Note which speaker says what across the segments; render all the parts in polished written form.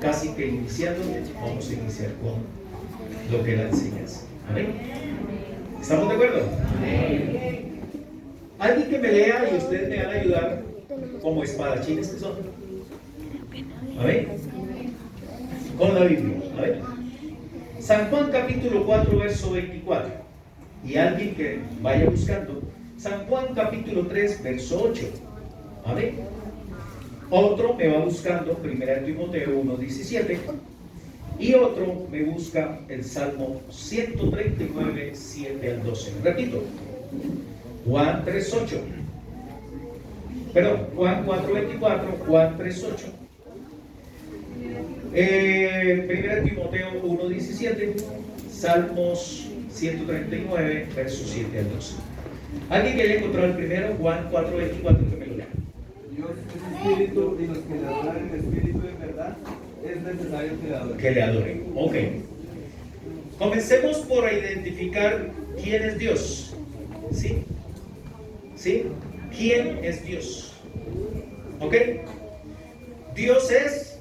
Speaker 1: casi que iniciando, vamos a iniciar con lo que es la enseñanza. ¿Amén? ¿Estamos de acuerdo? Amén. Alguien que me lea y ustedes me van a ayudar como espadachines que son. ¿Amén? Con la Biblia. ¿Amén? San Juan capítulo 4 verso 24. Y alguien que vaya buscando San Juan capítulo 3 verso 8. ¿Amén? Otro me va buscando 1 Timoteo 1, 17. Y otro me busca el Salmo 139, 7 al 12. Repito, Juan 3, 8. Perdón, Juan 4, 24, Juan 3, 8. 1 Timoteo 1, 17. Salmos 139, versos 7 al 12. ¿Alguien que haya encontrado el primero? Juan 4, 24, que me lo lea.
Speaker 2: Dios es espíritu y los que le adoran en espíritu y en verdad es necesario que le adoren.
Speaker 1: Que le adoren. Ok. Comencemos por identificar quién es Dios. ¿Sí? ¿Sí? ¿Quién es Dios? ¿Ok? Dios es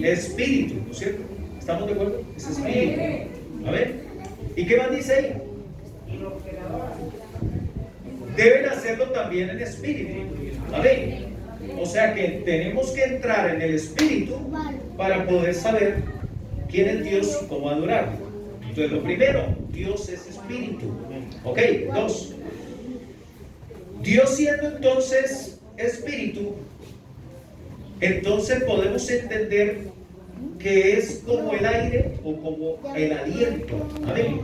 Speaker 1: espíritu, ¿no es cierto? ¿Estamos de acuerdo? Es espíritu. A ver. ¿Y qué más dice ahí? Deben hacerlo también en espíritu. ¿Vale? O sea que tenemos que entrar en el espíritu para poder saber quién es Dios y cómo adorarlo. Entonces, lo primero, Dios es espíritu. Ok, 2. Dios siendo entonces espíritu, entonces podemos entender que es como el aire o como el aliento. Amén.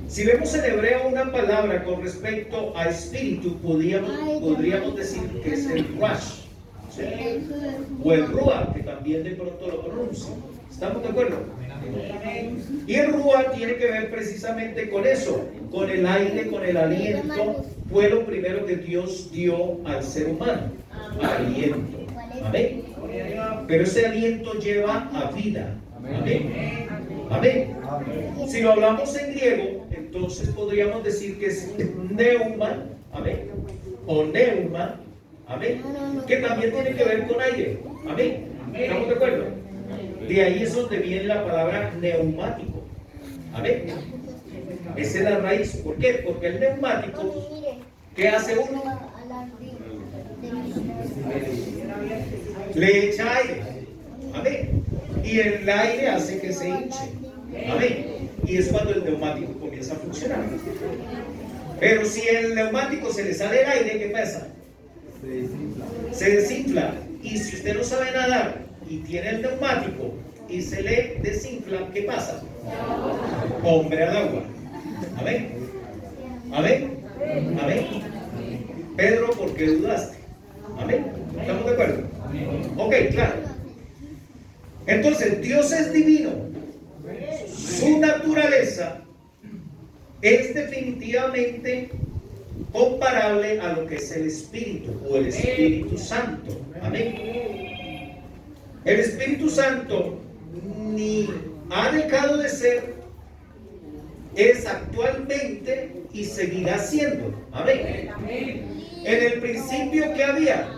Speaker 1: Si vemos en hebreo una palabra con respecto a espíritu, podríamos decir que es el ruach, ¿sí? O el ruach, que también de pronto lo pronuncia. ¿Estamos de acuerdo? Y el ruach tiene que ver precisamente con eso, con el aire, con el aliento. Fue lo primero que Dios dio al ser humano, aliento. Amén. Pero ese aliento lleva a vida. Amén. Amén. Si lo hablamos en griego, entonces podríamos decir que es neuma, amén, o neuma, amén, que también tiene que ver con aire. Amén. ¿Estamos de acuerdo? De ahí es donde viene la palabra neumático. Amén. Esa es la raíz. ¿Por qué? Porque el neumático, ¿qué hace uno? Le echa aire. Amén. Y el aire hace que se hinche. Amén. Y es cuando el neumático comienza a funcionar. Pero si el neumático se le sale el aire, ¿qué pasa? Se desinfla. Y si usted no sabe nadar y tiene el neumático y se le desinfla, ¿qué pasa? Hombre al agua. Amén. Amén. Amén. Pedro, ¿por qué dudaste? Amén. ¿Estamos de acuerdo? Ok, claro. Entonces, Dios es divino. Su naturaleza es definitivamente comparable a lo que es el Espíritu o el Espíritu Santo. Amén. El Espíritu Santo ni ha dejado de ser, es actualmente y seguirá siendo. Amén. En el principio, ¿qué había?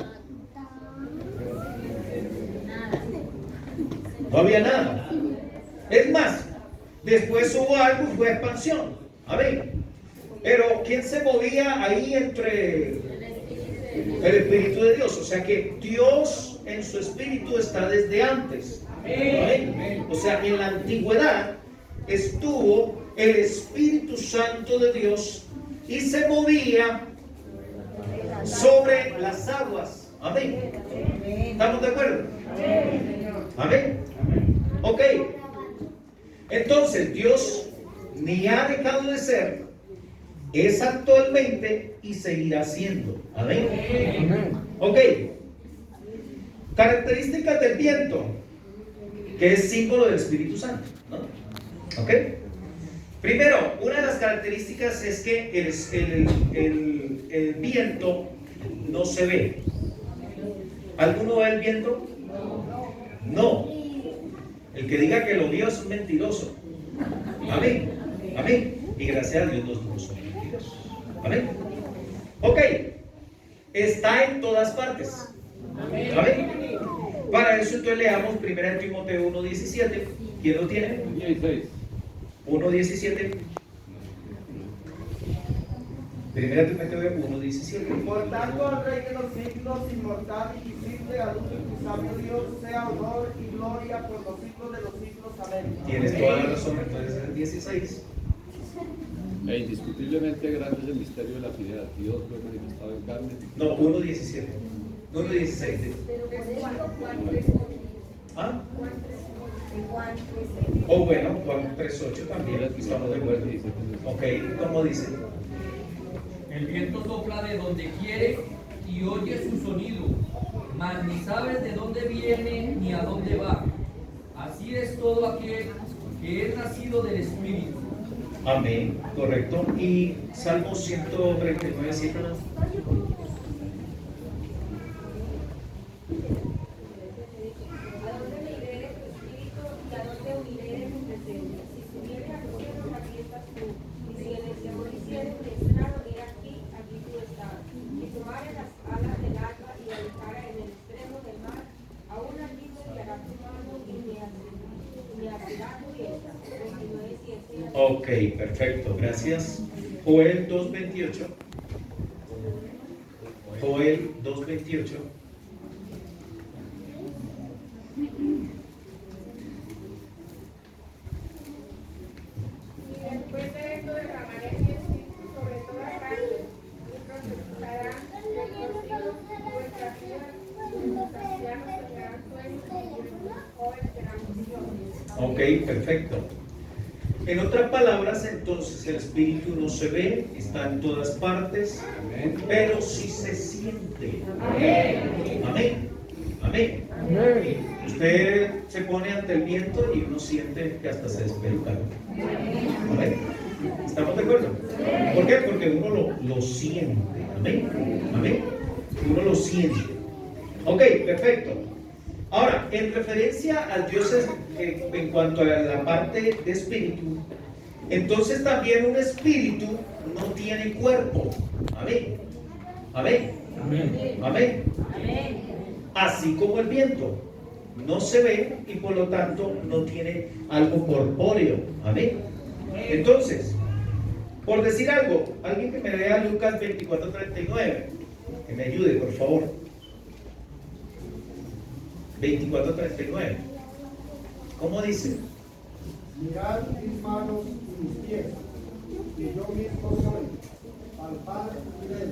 Speaker 1: No había nada. Es más, después hubo algo y fue expansión. Amén. Pero ¿quién se movía ahí entre el Espíritu de Dios? O sea que Dios en su Espíritu está desde antes. Amén. O sea, en la antigüedad estuvo el Espíritu Santo de Dios y se movía sobre las aguas. Amén. ¿Estamos de acuerdo? Amén. Ok. Entonces Dios ni ha dejado de ser, es actualmente y seguirá siendo. Amén. Ok. Características del viento, que es símbolo del Espíritu Santo, ¿no? Ok. Primero, una de las características es que el viento no se ve. ¿Alguno ve el viento? No. El que diga que lo vio es un mentiroso. Amén. Amén. Y gracias a Dios no son mentirosos. Amén. Ok. Está en todas partes. Amén. Para eso entonces leamos 1 Timoteo 1:17. ¿Quién lo tiene?
Speaker 3: 16.
Speaker 1: 1:17. 1 Timoteo 1:17.
Speaker 2: Por tanto, al Rey de los siglos, inmortal, invisible, adulto y sabio Dios, sea honor y gloria por los siglos de los siglos. Amén.
Speaker 1: Tienes toda la razón, entonces es el 16.
Speaker 3: E indiscutiblemente grande es el misterio de la fidelidad. Dios fue manifestado en carne.
Speaker 1: No, 1:17. 1:16. ¿Ah? O bueno, Juan 3:8 también. Estamos de acuerdo. Ok, ¿cómo dice?
Speaker 4: El viento sopla de donde quiere y oye su sonido, mas ni sabes de dónde viene ni a dónde va. Así es todo aquel que es nacido del Espíritu.
Speaker 1: Amén, correcto. Y Salmo 139, 7. Ok, perfecto, gracias. Joel 2:28. Joel 2:28.
Speaker 5: Después de esto derramaré mi espíritu sobre toda carne, y profetizarán retorcidos vuestras hijas, vuestros ancianos tendrán sueños, y vuestros jóvenes serán visiones.
Speaker 1: Ok, perfecto. En otras palabras, entonces el espíritu no se ve, está en todas partes, pero sí se siente. Amén. Amén. Amén. Usted se pone ante el viento y uno siente que hasta se despeluca. Amén. ¿Estamos de acuerdo? ¿Por qué? Porque uno lo siente. Amén. Amén. Uno lo siente. Ok, perfecto. Ahora, en referencia al Dios en cuanto a la parte de espíritu, entonces también un espíritu no tiene cuerpo. Amén. Amén. Amén. Así como el viento no se ve y por lo tanto no tiene algo corpóreo. Amén. Entonces, por decir algo, alguien que me lea Lucas 24:39, que me ayude, por favor. 24:39. ¿Cómo dice?
Speaker 6: Mirad mis manos y mis pies, que yo mismo soy, palpad y ved,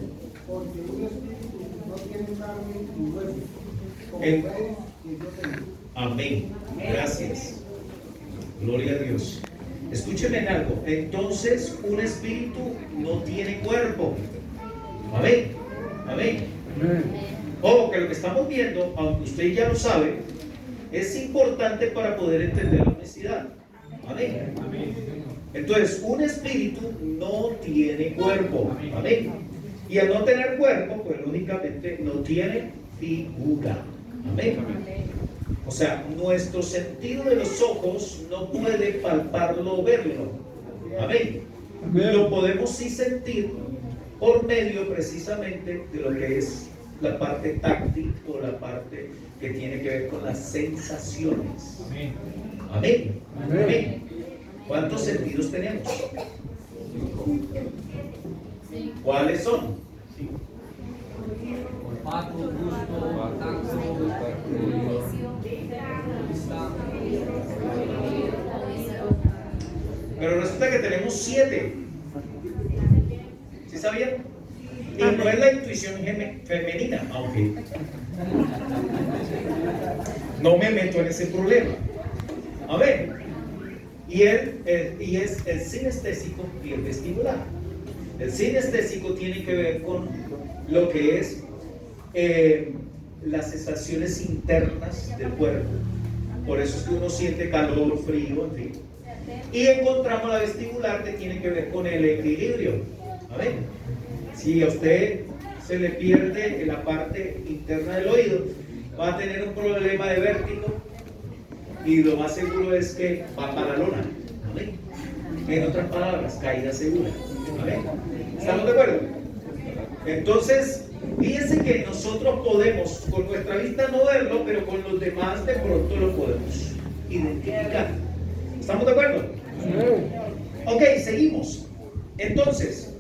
Speaker 6: porque un espíritu no tiene carne ni hueso, como
Speaker 1: El-
Speaker 6: veis que yo tengo.
Speaker 1: Amén. Gracias. Gloria a Dios. Escúcheme en algo. Entonces, un espíritu no tiene cuerpo. Amén. Amén. Ojo, que lo que estamos viendo, aunque usted ya lo sabe, es importante para poder entender la honestidad. Amén. Entonces, un espíritu no tiene cuerpo. Amén. Y al no tener cuerpo, pues lógicamente no tiene figura. Amén. O sea, nuestro sentido de los ojos no puede palparlo o verlo. Amén. Lo podemos sí sentir por medio precisamente de lo que es la parte táctil o la parte que tiene que ver con las sensaciones. Amén. Amén. Amén. ¿Cuántos sentidos tenemos? ¿Cuáles son?
Speaker 4: Olfato, gusto, tacto, vista.
Speaker 1: Pero resulta que tenemos 7. ¿Sí sabían? Y no es la intuición femenina, aunque no me meto en ese problema. A ver, y es el sinestésico y el vestibular. El sinestésico tiene que ver con lo que es las sensaciones internas del cuerpo. Por eso es que uno siente calor, frío, en fin. Y encontramos la vestibular que tiene que ver con el equilibrio. A ver, si a usted se le pierde en la parte interna del oído, va a tener un problema de vértigo y lo más seguro es que va para la lona. ¿Amén? En otras palabras, caída segura. ¿Amén? ¿Estamos de acuerdo? Entonces, Fíjense que nosotros podemos, con nuestra vista no verlo, pero con los demás de pronto lo podemos identificar. ¿Estamos de acuerdo? Ok, seguimos. Entonces,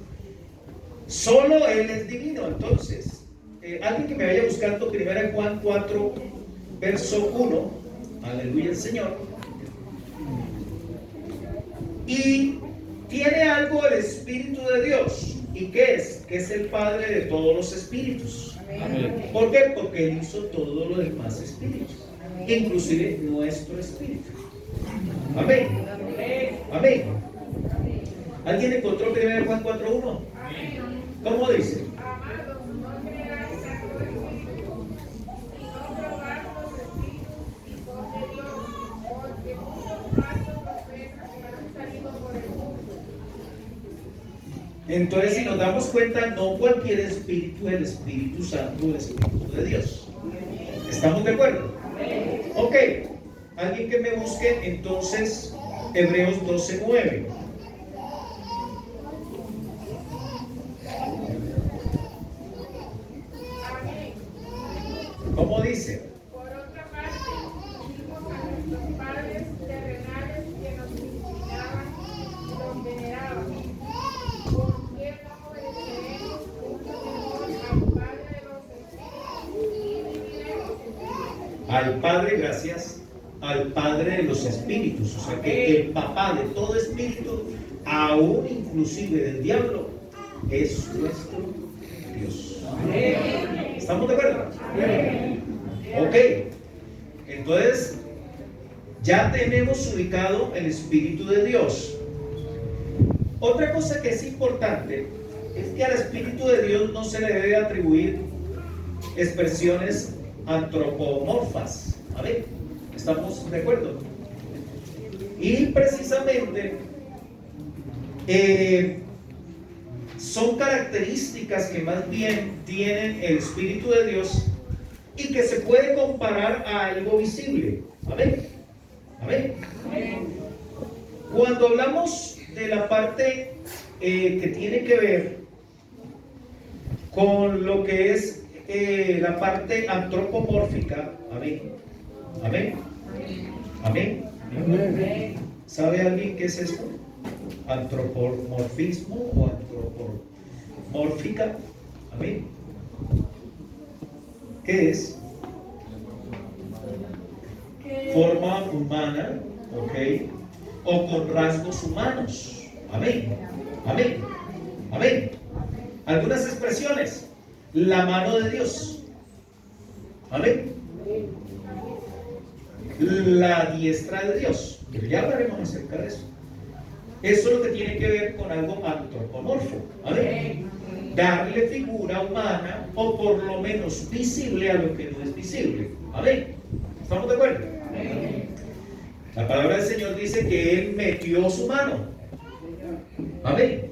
Speaker 1: solo Él es divino. Entonces, alguien que me vaya buscando 1 Juan 4, verso 1. Aleluya el Señor. Y tiene algo el Espíritu de Dios. ¿Y qué es? Que es el Padre de todos los espíritus.
Speaker 3: Amén.
Speaker 1: ¿Por qué? Porque Él hizo todo lo demás espíritus, inclusive nuestro espíritu. Amén. Amén. ¿Alguien encontró 1 Juan 4:1? ¿Cómo dice?
Speaker 5: Amados, no creáis a todo espíritu, sino probad los espíritus y son de Dios, porque muchos falsos profetas han salido por el mundo.
Speaker 1: Entonces, si nos damos cuenta, no cualquier espíritu es el Espíritu Santo, el Espíritu de Dios. ¿Estamos de acuerdo? Ok. Alguien que me busque, entonces, Hebreos 12:9.
Speaker 5: Amén.
Speaker 1: ¿Cómo dice?
Speaker 5: Por otra parte, dijimos a nuestros padres terrenales que nos disciplinaban y los veneraban. ¿Por qué no obedeceremos mucho mejor al Padre de los espíritus y viviremos?
Speaker 1: Al Padre, gracias, al Padre de los espíritus. O sea que el papá de todo espíritu, aún inclusive del diablo, es nuestro Dios. ¿Estamos de acuerdo? Ok. Entonces, ya tenemos ubicado el Espíritu de Dios. Otra cosa que es importante es que al Espíritu de Dios no se le debe atribuir expresiones antropomorfas. A ver, ¿estamos de acuerdo? Y precisamente son características que más bien tienen el Espíritu de Dios y que se puede comparar a algo visible. Amén. Amén. Cuando hablamos de la parte que tiene que ver con lo que es la parte antropomórfica, amén. Amén. Amén. ¿Sabe alguien qué es esto? Antropomorfismo o antropomórfica. Amén. ¿Qué es? Forma humana, ok, o con rasgos humanos. Amén. Amén. Amén. Algunas expresiones. La mano de Dios. Amén. La diestra de Dios. Pero ya hablaremos acerca de eso. Eso es lo que tiene que ver con algo antropomorfo. Amén. Darle figura humana o por lo menos visible a lo que no es visible. Amén. ¿Estamos de acuerdo? La palabra del Señor dice que Él metió su mano. Amén.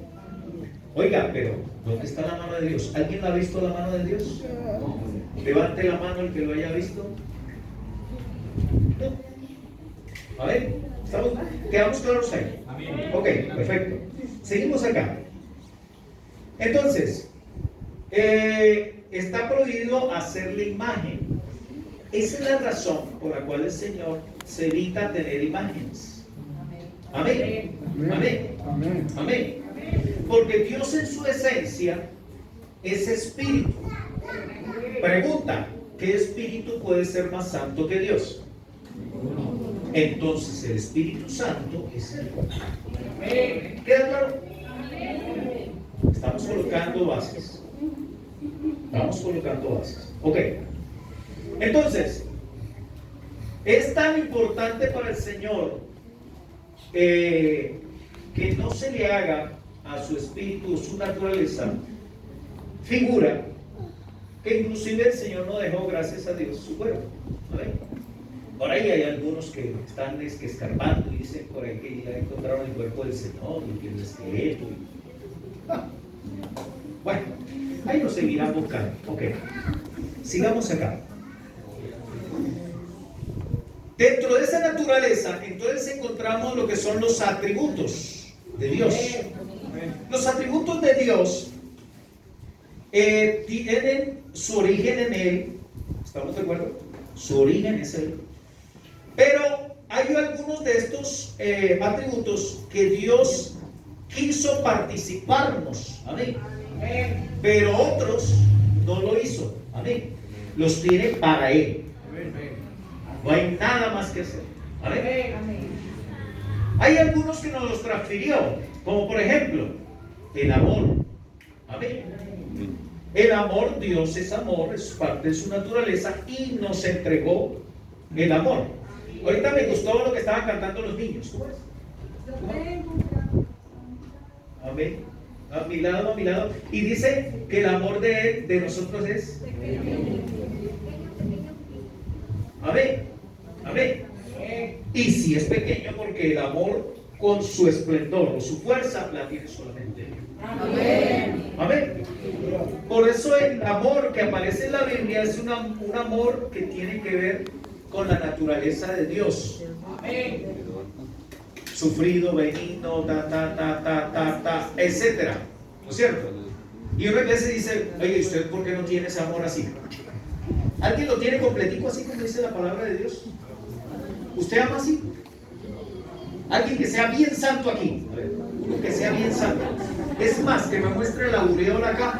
Speaker 1: Oiga, pero ¿dónde está la mano de Dios? ¿Alguien ha visto la mano de Dios? Levante la mano el que lo haya visto. No. A ver, ¿quedamos claros ahí? Ok, perfecto. Seguimos acá. Entonces, está prohibido hacerle imagen. Esa es la razón por la cual el Señor se evita tener imágenes. Amén. Amén.
Speaker 6: Amén.
Speaker 1: Amén. Porque Dios en su esencia es espíritu. Pregunta, ¿qué espíritu puede ser más santo que Dios? Entonces el Espíritu Santo es Él. ¿Queda claro? Estamos colocando bases. Estamos colocando bases. Ok. Entonces, es tan importante para el Señor que no se le haga a su espíritu, su naturaleza, figura, que inclusive el Señor no dejó, gracias a Dios, su cuerpo. ¿Vale? Por ahí hay algunos que están escarbando y dicen por ahí que ya encontraron el cuerpo del Señor y el esqueleto. Bueno, ahí nos seguirán buscando. Ok, sigamos acá. Dentro de esa naturaleza, entonces encontramos lo que son los atributos de Dios. Los atributos de Dios tienen su origen en Él. ¿Estamos de acuerdo? Su origen es Él. Pero hay algunos de estos atributos que Dios quiso participarnos. Amén. Pero otros no lo hizo. Amén. Los tiene para Él. No hay nada más que hacer. Amén. Hay algunos que nos los transfirió, como por ejemplo el amor. Amén. El amor, Dios es amor, es parte de su naturaleza y nos entregó el amor. Ahorita me gustó lo que estaban cantando los niños. ¿Cómo es? Amén. A mi lado, a mi lado. Y dice que el amor de nosotros es. Amén. Amén. Y si es pequeño, porque el amor con su esplendor o su fuerza la tiene solamente Él. Amén. Amén. Por eso el amor que aparece en la Biblia es un amor que tiene que ver con la naturaleza de Dios. Amén. Sufrido, benigno, etcétera. ¿No es cierto? Y una vez se dice, oye, ¿usted por qué no tiene ese amor así? ¿Alguien lo tiene completico así como dice la palabra de Dios? ¿Usted ama así? Alguien que sea bien santo aquí. Uno que sea bien santo. Es más, que me muestre la aureola acá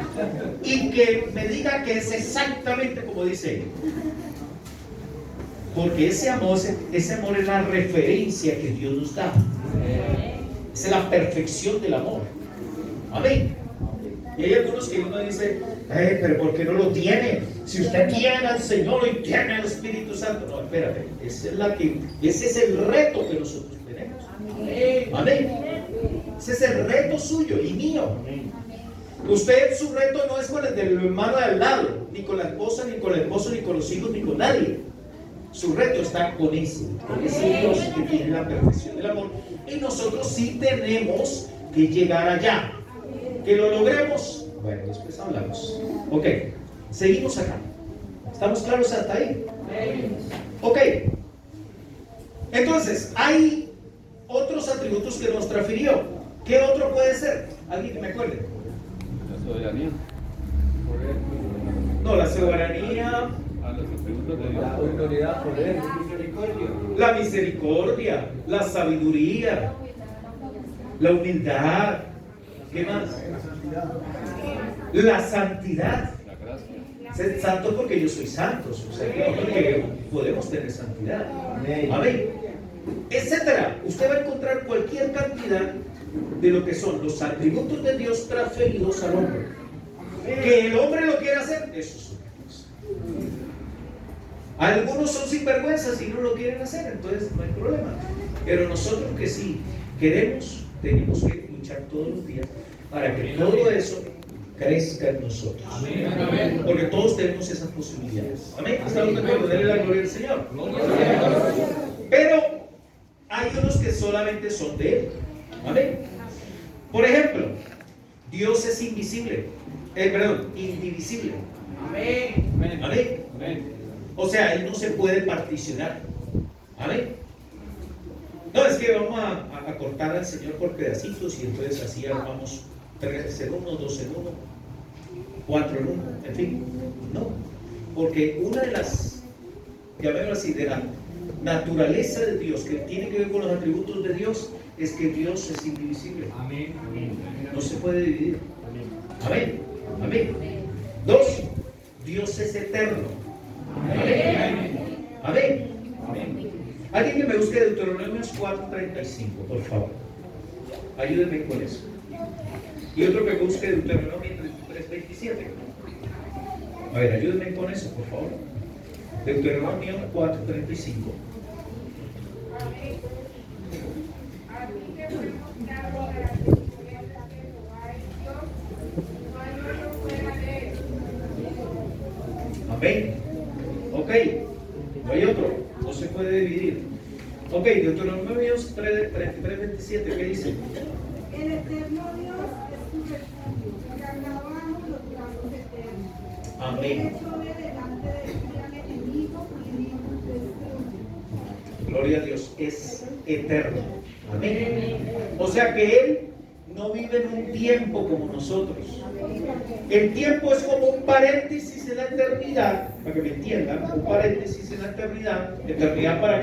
Speaker 1: y que me diga que es exactamente como dice él. Porque ese amor es la referencia que Dios nos da. Esa es la perfección del amor. Amén. Y hay algunos que uno dice, pero ¿por qué no lo tiene? Si usted tiene al Señor y tiene al Espíritu Santo. No, espérate, ese es el reto que nosotros tenemos. Amén. Ese es el reto suyo y mío. Usted, su reto no es con el del hermano de al lado, ni con la esposa, ni con el esposo, ni con los hijos, ni con nadie. Su reto está con ese Dios que tiene la perfección del amor. Y nosotros sí tenemos que llegar allá. Que lo logremos, bueno, después hablamos. Ok, seguimos acá. ¿Estamos claros hasta ahí? Ok. Entonces, hay otros atributos que nos transfirió. ¿Qué otro puede ser? ¿Alguien que me acuerde?
Speaker 3: La soberanía.
Speaker 1: No, la soberanía.
Speaker 3: Los atributos de Dios.
Speaker 7: La autoridad, poder, misericordia.
Speaker 1: La misericordia, la sabiduría, la humildad. ¿Qué más? La santidad.
Speaker 3: La gracia.
Speaker 1: Ser santo porque yo soy santo. O sea, que porque podemos tener santidad. Amén. Etcétera. Usted va a encontrar cualquier cantidad de lo que son los atributos de Dios transferidos al hombre. Que el hombre lo quiera hacer, eso es otra cosa. Algunos son sinvergüenzas y no lo quieren hacer, entonces no hay problema. Pero nosotros que sí queremos, tenemos que luchar todos los días para que todo eso crezca en nosotros. Amén. Porque todos tenemos esas posibilidades. Amén. ¿Estamos de acuerdo? Denle la gloria al Señor. Pero hay unos que solamente son de Él. Amén. Por ejemplo, Dios es invisible. Indivisible. Amén. Amén. O sea, Él no se puede particionar. Amén. No, es que vamos a cortar al Señor por pedacitos y entonces así armamos 3 en 1, 2 en 1, 4 en 1, en fin. No, porque una de las, llamémoslo así, de la naturaleza de Dios, que tiene que ver con los atributos de Dios, es que Dios es indivisible.
Speaker 4: Amén.
Speaker 1: No se puede dividir. Amén. Amén. 2, Dios es eterno. Amén. Amén. Amén. Alguien que me busque Deuteronomios 4:35, por favor. Ayúdenme con eso. Y otro que busque Deuteronomio 33:27. A ver, ayúdenme con eso, por favor. Deuteronomio 4:35.
Speaker 5: Amén. Así que fuimos dados a las enseñanzas de Jehová y Dios, no hay otro fuera de él.
Speaker 1: Amén. Ok. No hay otro. No se puede dividir. Ok, Deuteronomio 33:27, ¿qué dice?
Speaker 8: El eterno Dios es tu refugio, y alabamos los brazos eternos.
Speaker 1: Amén.
Speaker 8: Él sube delante de ti al enemigo y nos destruye.
Speaker 1: Gloria a Dios, es eterno. Amén. O sea que Él no viven un tiempo como nosotros. El tiempo es como un paréntesis en la eternidad, para que me entiendan, un paréntesis en la eternidad para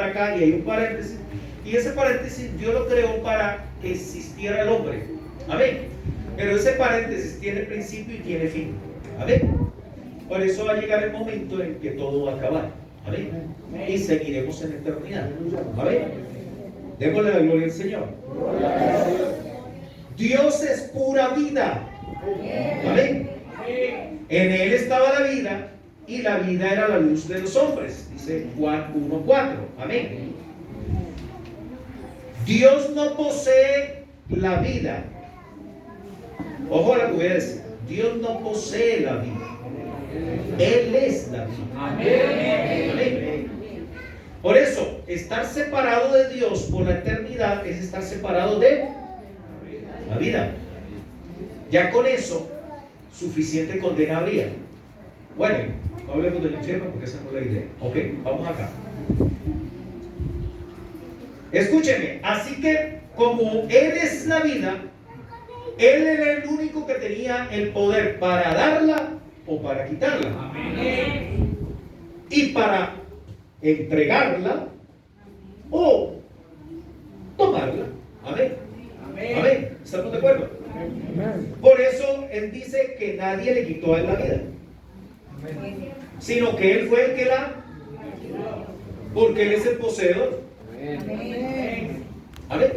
Speaker 1: acá, y hay un paréntesis. Y ese paréntesis Dios lo creó para que existiera el hombre. Amén. Pero ese paréntesis tiene principio y tiene fin. Amén. Por eso va a llegar el momento en que todo va a acabar. Amén. Y seguiremos en la eternidad. Amén. Démosle la gloria al Señor. Dios es pura vida. Amén. En Él estaba la vida y la vida era la luz de los hombres. Dice Juan 1:4. Amén. Dios no posee la vida. Ojo a lo que voy a decir. Dios no posee la vida. Él es la vida. Amén. Por eso, estar separado de Dios por la eternidad es estar separado de la vida. Ya con eso, suficiente condena habría. Bueno, no hablemos del infierno porque esa no es la idea. Ok, vamos acá. Escúcheme, así que como Él es la vida, Él era el único que tenía el poder para darla o para quitarla. Amén. Y para entregarla o tomarla. Amén. Amén. Amén. ¿Estamos de acuerdo? Amén. Por eso Él dice que nadie le quitó a Él la vida. Amén. Sino que Él fue el que la... Porque Él es el poseedor. Amén. Amén.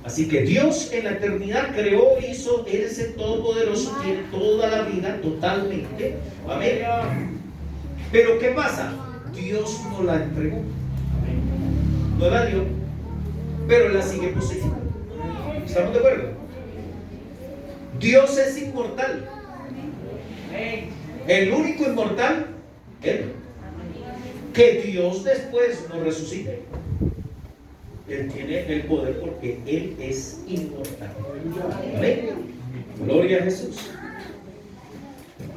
Speaker 1: Así que Dios en la eternidad creó, hizo, Él es el Todopoderoso, tiene toda la vida totalmente. Amén. Pero ¿qué pasa? Dios no la entregó. No la dio, pero la sigue poseyendo. ¿Estamos de acuerdo? Dios es inmortal. El único inmortal, Él. Que Dios después nos resucite. Él tiene el poder porque Él es inmortal. Amén. Gloria a Jesús.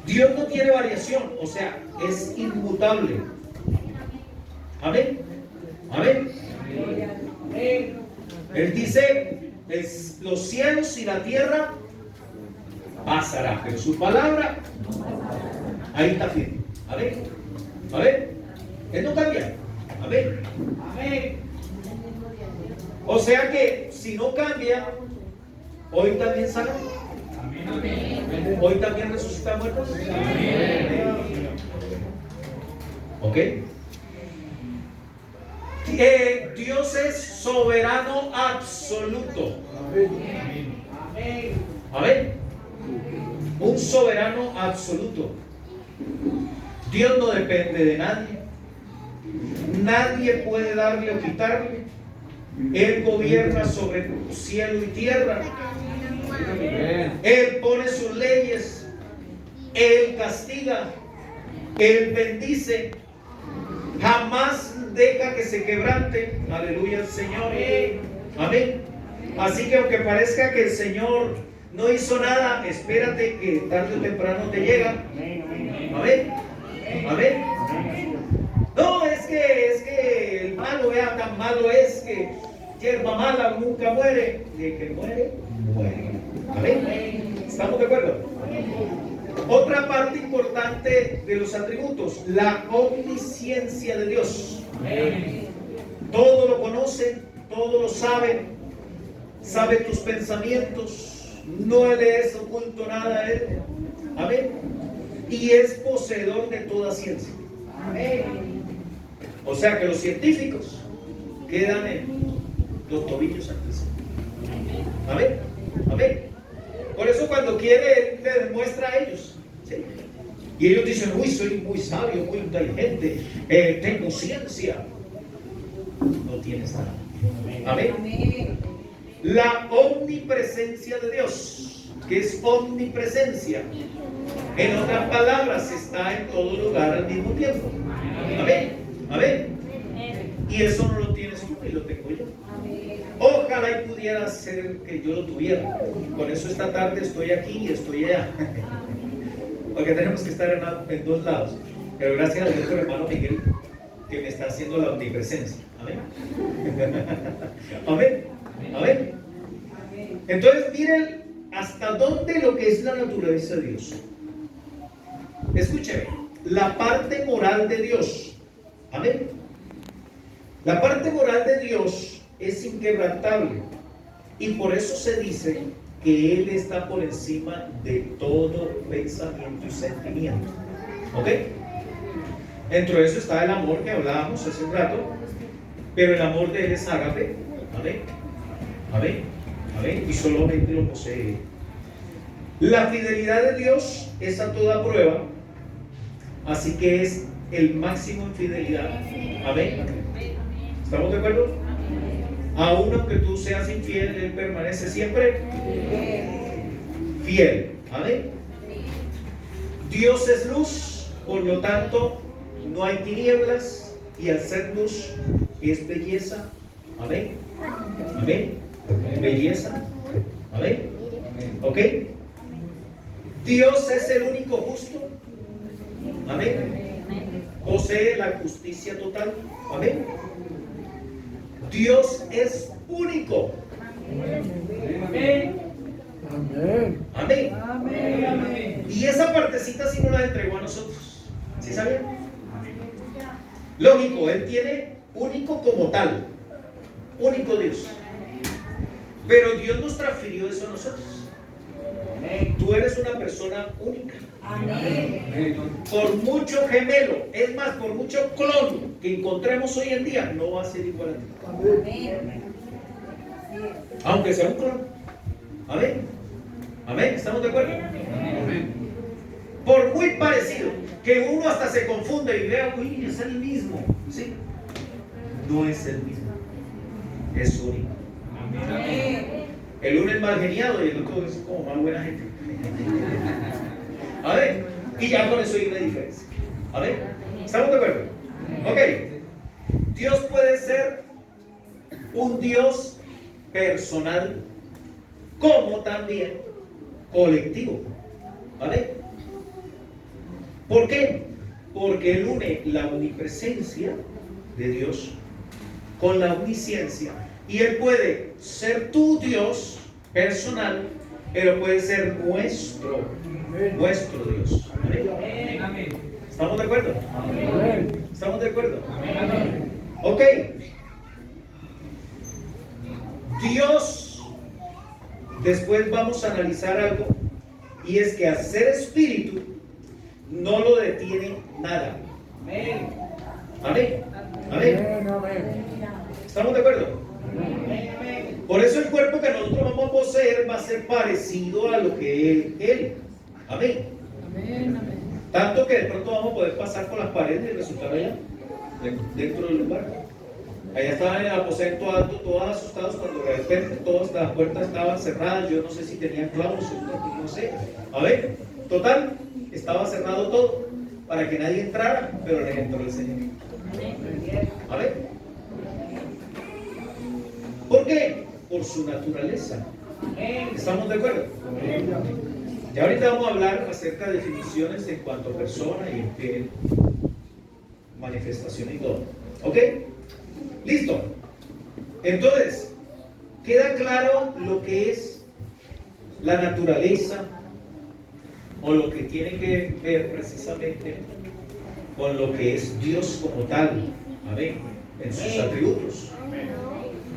Speaker 1: Dios no tiene variación, o sea, es inmutable. Amén. Amén. Él dice, los cielos y la tierra pasará, pero su palabra ahí está firme. Amén. Amén. Él no cambia. Amén. Amén. O sea que si no cambia, hoy también sana. Hoy también resucita muertos. ¿Ok? Dios es soberano absoluto. Amén. Un soberano absoluto. Dios no depende de nadie. Nadie puede darle o quitarle. Él gobierna sobre cielo y tierra. Él pone sus leyes. Él castiga. Él bendice. Jamás deja que se quebrante. Aleluya al Señor. Amén. Así que aunque parezca que el Señor no hizo nada, espérate que tarde o temprano te llega. Amén. Amén. No, es que el malo, vea, tan malo es que hierba mala nunca muere. De que muere, muere. Amén. ¿Estamos de acuerdo? Otra parte importante de los atributos, la omnisciencia de Dios. Todo lo conoce, todo lo sabe, sabe tus pensamientos, no le es oculto nada a Él. Amén. Y es poseedor de toda ciencia. Amén. O sea que los científicos quedan en los tobillos antes. Amén. Amén. Por eso cuando quiere, Él le demuestra a ellos. ¿Sí? Y ellos dicen, uy, soy muy sabio, muy inteligente, tengo ciencia. No tienes nada. Amén. La omnipresencia de Dios, que es omnipresencia. En otras palabras, está en todo lugar al mismo tiempo. Amén. Amén. Y eso no lo tienes tú y lo tengo yo. Ojalá y pudiera ser que yo lo tuviera. Con eso esta tarde estoy aquí y estoy allá. Porque tenemos que estar en dos lados. Pero gracias a Dios por el hermano Miguel, que me está haciendo la omnipresencia. Amén. Amén. Amén. Entonces miren hasta dónde lo que es la naturaleza de Dios. Escúcheme, la parte moral de Dios. Amén. La parte moral de Dios es inquebrantable. Y por eso se dice que Él está por encima de todo pensamiento y sentimiento. ¿Ok? Dentro de eso está el amor que hablábamos hace un rato. Pero el amor de Él es ágape. Amén. Amén. Amén. Y solamente lo posee. La fidelidad de Dios es a toda prueba. Así que es el máximo en fidelidad. Amén. ¿Estamos de acuerdo? Aún aunque tú seas infiel, Él permanece siempre fiel. Amén. Dios es luz, por lo tanto no hay tinieblas, y al ser luz es belleza. Amén. Amén. Belleza. Amén. ¿Ok? Dios es el único justo. Amén. Posee la justicia total. Amén. Dios es único.
Speaker 4: Amén.
Speaker 6: Amén.
Speaker 1: Amén. Y esa partecita sí nos la entregó a nosotros. ¿Sí sabían? Lógico, Él tiene único como tal. Único Dios. Pero Dios nos transfirió eso a nosotros. Tú eres una persona única. Por mucho gemelo, es más, por mucho clon que encontremos hoy en día, no va a ser igual a ti. Aunque sea un clon. Amén. Amén. ¿Estamos de acuerdo? Por muy parecido, que uno hasta se confunde y vea, uy, es el mismo. ¿Sí? No es el mismo. Es único. El uno es más geniado y el otro es como más buena gente. A ver, y ya con eso hay una diferencia. A ver, ¿estamos de acuerdo? Ok. Dios puede ser un Dios personal como también colectivo. ¿Vale? ¿Por qué? Porque Él une la omnipresencia de Dios con la omnisciencia. Y Él puede ser tu Dios personal, pero puede ser nuestro Dios. ¿Amén? ¿Estamos de acuerdo? ¿Estamos de acuerdo? Ok. Dios, después vamos a analizar algo, y es que al ser espíritu no lo detiene nada. Amén. Amén. Amén. ¿Estamos de acuerdo? Por eso el cuerpo que nosotros vamos a poseer va a ser parecido a lo que Él. Amén. Tanto que de pronto vamos a poder pasar por las paredes y resultar allá, dentro del lugar. Allá estaban en el aposento alto, todos asustados cuando de repente todas las puertas estaban cerradas. Yo no sé si tenían clavos, no sé. A ver, total, estaba cerrado todo para que nadie entrara, pero le entró el Señor. A ver. ¿Por qué? Por su naturaleza. ¿Estamos de acuerdo? Y ahorita vamos a hablar acerca de definiciones en cuanto a persona y en qué manifestación y todo. ¿Ok? Listo. Entonces, queda claro lo que es la naturaleza o lo que tiene que ver precisamente con lo que es Dios como tal. Amén. En sus atributos.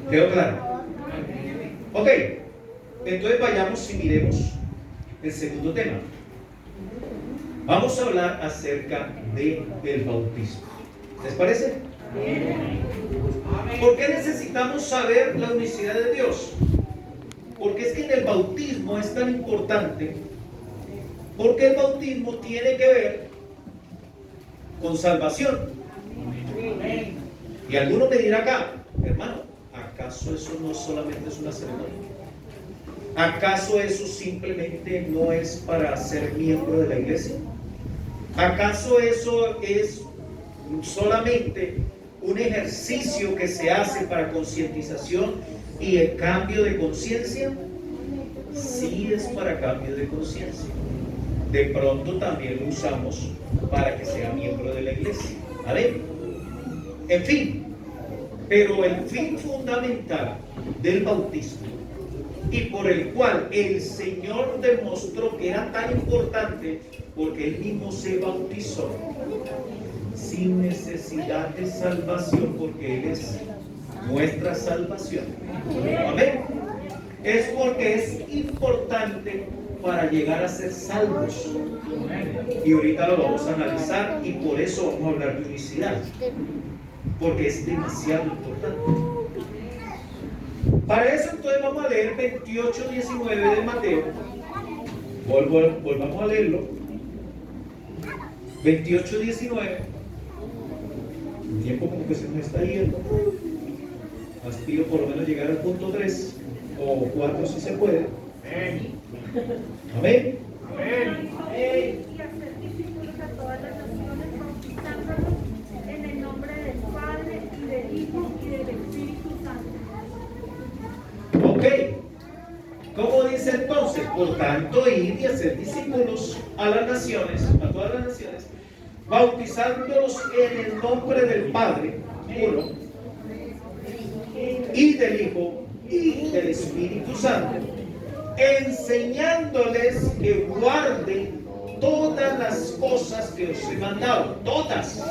Speaker 1: ¿Quedó claro? Ok. Entonces vayamos y miremos el segundo tema. Vamos a hablar acerca del bautismo. ¿Les parece? ¿Por qué necesitamos saber la unicidad de Dios? Porque es que en el bautismo es tan importante, porque el bautismo tiene que ver con salvación. Y alguno me dirá acá, hermano, ¿acaso eso no solamente es una ceremonia? ¿Acaso eso simplemente no es para ser miembro de la iglesia? ¿Acaso eso es solamente un ejercicio que se hace para concientización y el cambio de conciencia? Sí, es para cambio de conciencia. De pronto también lo usamos para que sea miembro de la iglesia. ¿Vale? En fin, pero el fin fundamental del bautismo y por el cual el Señor demostró que era tan importante porque Él mismo se bautizó sin necesidad de salvación porque Él es nuestra salvación. Amén. Es porque es importante para llegar a ser salvos. Y ahorita lo vamos a analizar y por eso vamos a hablar de unicidad. Porque es demasiado importante. Para eso entonces vamos a leer 28:19 de Mateo. Volvamos a leerlo. 28:19. El tiempo como que se nos está yendo. Aspiro por lo menos llegar al punto 3 o 4 si se puede. Amén. Amén.
Speaker 5: Y hacer discípulos a todas las naciones, bautizándolos en el nombre del Padre, y del Hijo, y del Espíritu Santo.
Speaker 1: Ok. ¿Cómo dice entonces? Por tanto, ir y hacer discípulos a las naciones, a todas las naciones, bautizándolos en el nombre del Padre, uno, y del Hijo, y del Espíritu Santo, enseñándoles que guarden todas las cosas que os he mandado. Todas.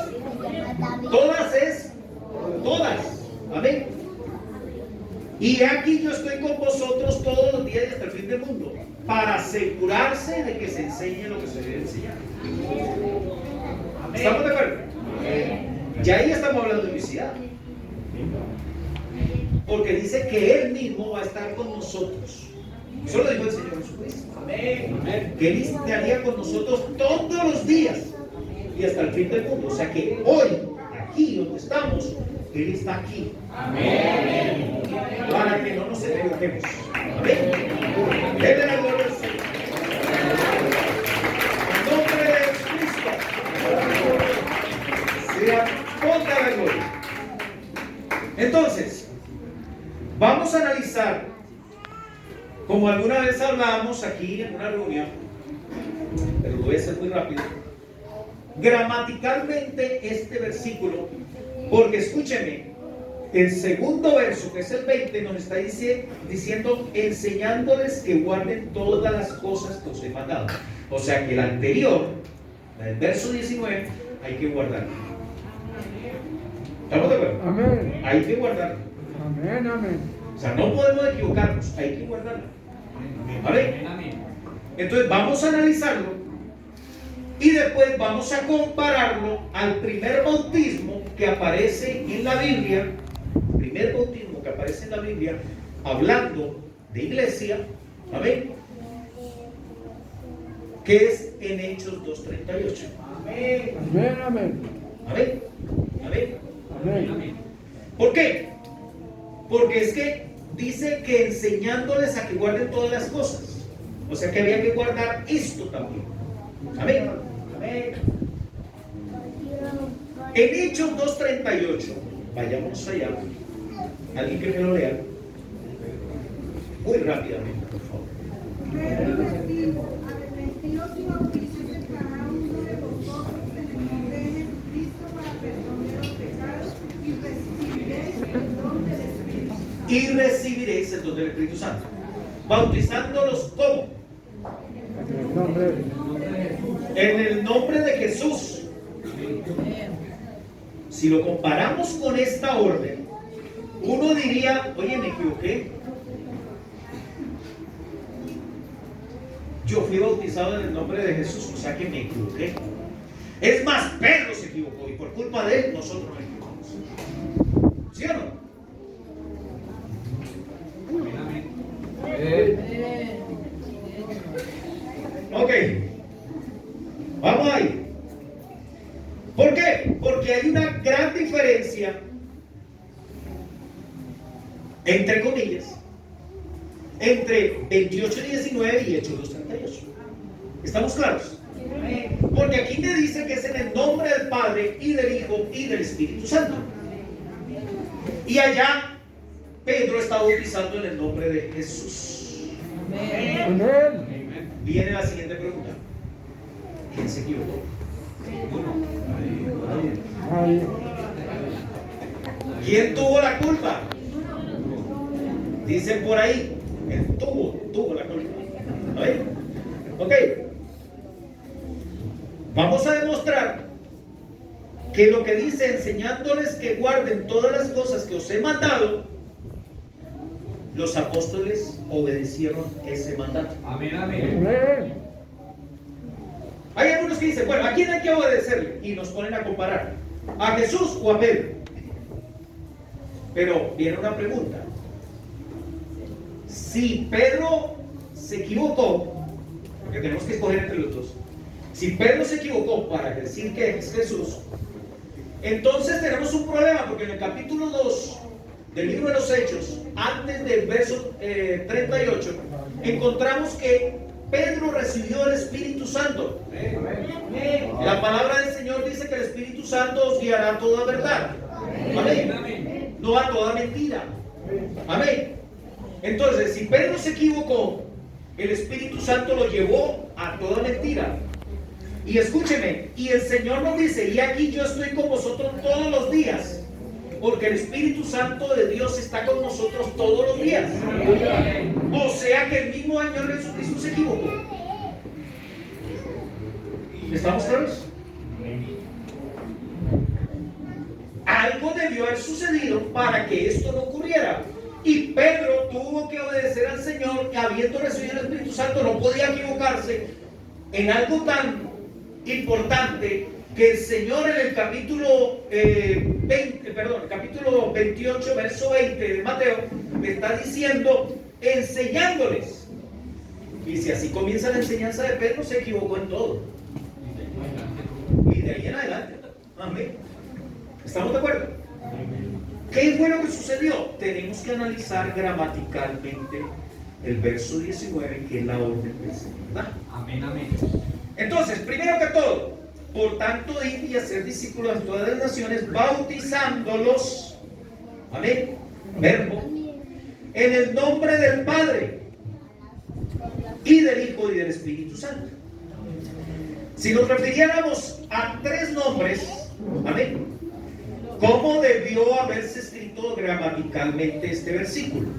Speaker 1: Todas es todas. Amén. Y aquí yo estoy con vosotros todos los días y hasta el fin del mundo, para asegurarse de que se enseñe lo que se debe enseñar. ¿Estamos de acuerdo? Ya ahí estamos hablando de unicidad. Porque dice que Él mismo va a estar con nosotros. Eso lo dijo el Señor Jesucristo. Amén. Que Él estaría con nosotros todos los días y hasta el fin del mundo. O sea que hoy, aquí donde estamos, Él está aquí. Amén. Para que no nos equivoquemos. Amén. Denle la gloria al Señor. En nombre de Jesucristo. Sea toda la gloria. Entonces, vamos a analizar, como alguna vez hablábamos aquí en una reunión, pero lo voy a hacer muy rápido, gramaticalmente este versículo, porque escúcheme, el segundo verso, que es el 20, nos está diciendo, enseñándoles que guarden todas las cosas que os he mandado. O sea que el anterior, el verso 19, hay que guardarlo. ¿Estamos de acuerdo?
Speaker 6: Amén.
Speaker 1: Hay que guardarlo.
Speaker 6: Amén, amén.
Speaker 1: O sea, no podemos equivocarnos, hay que guardarlo. ¿Vale? Entonces vamos a analizarlo y después vamos a compararlo al primer bautismo que aparece en la Biblia, primer bautismo que aparece en la Biblia, hablando de iglesia, ¿amén? Que es en Hechos 2:38. Amén.
Speaker 6: Amén, amén.
Speaker 1: Amén. Amén.
Speaker 6: Amén.
Speaker 1: ¿Por qué? Porque es que dice que enseñándoles a que guarden todas las cosas. O sea que había que guardar esto también. Amén. Amén. En Hechos 2:38, vayamos allá. Alguien que me lo lea. Muy rápidamente, por favor.
Speaker 8: Pero les digo, arrepentidos y bautícense cada uno de vosotros en el nombre de Jesucristo para perdón de los pecados, y recibiréis el don del Espíritu Santo.
Speaker 1: Y recibiréis el don del Espíritu Santo. Bautizándolos ¿cómo?
Speaker 6: En el nombre de
Speaker 1: En el nombre de Jesús. Si lo comparamos con esta orden, uno diría, oye, me equivoqué. Yo fui bautizado en el nombre de Jesús, o sea que me equivoqué. Es más, Pedro se equivocó y por culpa de él nosotros nos equivocamos. ¿Sí o no? Ok, vamos ahí. ¿Por qué? Porque hay una gran diferencia, entre comillas, entre 28:19 y Hechos 2:38. ¿Estamos claros? Porque aquí te dice que es en el nombre del Padre y del Hijo y del Espíritu Santo. Y allá Pedro está bautizando en el nombre de Jesús.
Speaker 6: Amén.
Speaker 1: Viene la siguiente pregunta. ¿Quién se equivocó?
Speaker 6: Ay,
Speaker 1: ¿Quién tuvo la culpa? Dicen por ahí. Él tuvo la culpa. ¿Amén? Ok. Vamos a demostrar que lo que dice, enseñándoles que guarden todas las cosas que os he mandado, los apóstoles obedecieron ese mandato.
Speaker 4: Amén, amén.
Speaker 1: Hay algunos que dicen, bueno, ¿a quién hay que obedecerle? Y nos ponen a comparar, ¿a Jesús o a Pedro? Pero viene una pregunta. Si Pedro se equivocó, porque tenemos que escoger entre los dos, si Pedro se equivocó para decir que es Jesús, entonces tenemos un problema, porque en el capítulo 2 del libro de los Hechos, antes del verso 38, encontramos que Pedro recibió el Espíritu Santo. La palabra del Señor dice que el Espíritu Santo os guiará a toda verdad. Amén. No a toda mentira. Amén. Entonces, si Pedro se equivocó, el Espíritu Santo lo llevó a toda mentira. Y escúcheme, y el Señor nos dice, y aquí yo estoy con vosotros todos los días, porque el Espíritu Santo de Dios está con nosotros todos los días. O sea que el mismo Señor Jesucristo se equivocó. ¿Estamos claros? Algo debió haber sucedido para que esto no ocurriera. Y Pedro tuvo que obedecer al Señor, que habiendo recibido el Espíritu Santo no podía equivocarse en algo tan importante, que el Señor en el capítulo capítulo 28, verso 20 de Mateo, le está diciendo, enseñándoles. Y si así comienza la enseñanza de Pedro, se equivocó en todo. Y de ahí en adelante. Amén. ¿Estamos de acuerdo? ¿Qué fue lo que sucedió? Tenemos que analizar gramaticalmente el verso 19, que es la orden del Señor, ¿verdad?
Speaker 4: Amén, amén.
Speaker 1: Entonces, primero que todo, por tanto, id y hacer discípulos en todas las naciones, bautizándolos, amén, verbo, en el nombre del Padre, y del Hijo, y del Espíritu Santo. Si nos refiriéramos a tres nombres, amén, ¿cómo debió haberse escrito gramaticalmente este versículo?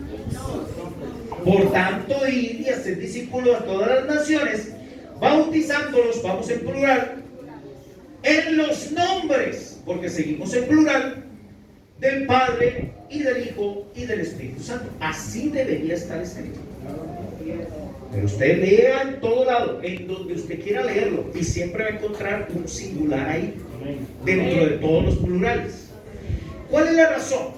Speaker 1: Por tanto, id y hacer discípulos a todas las naciones, bautizándolos, vamos en plural, en los nombres, porque seguimos en plural, del Padre y del Hijo y del Espíritu Santo. Así debería estar escrito. Pero usted lea en todo lado, en donde usted quiera leerlo, y siempre va a encontrar un singular ahí, dentro de todos los plurales. ¿Cuál es la razón?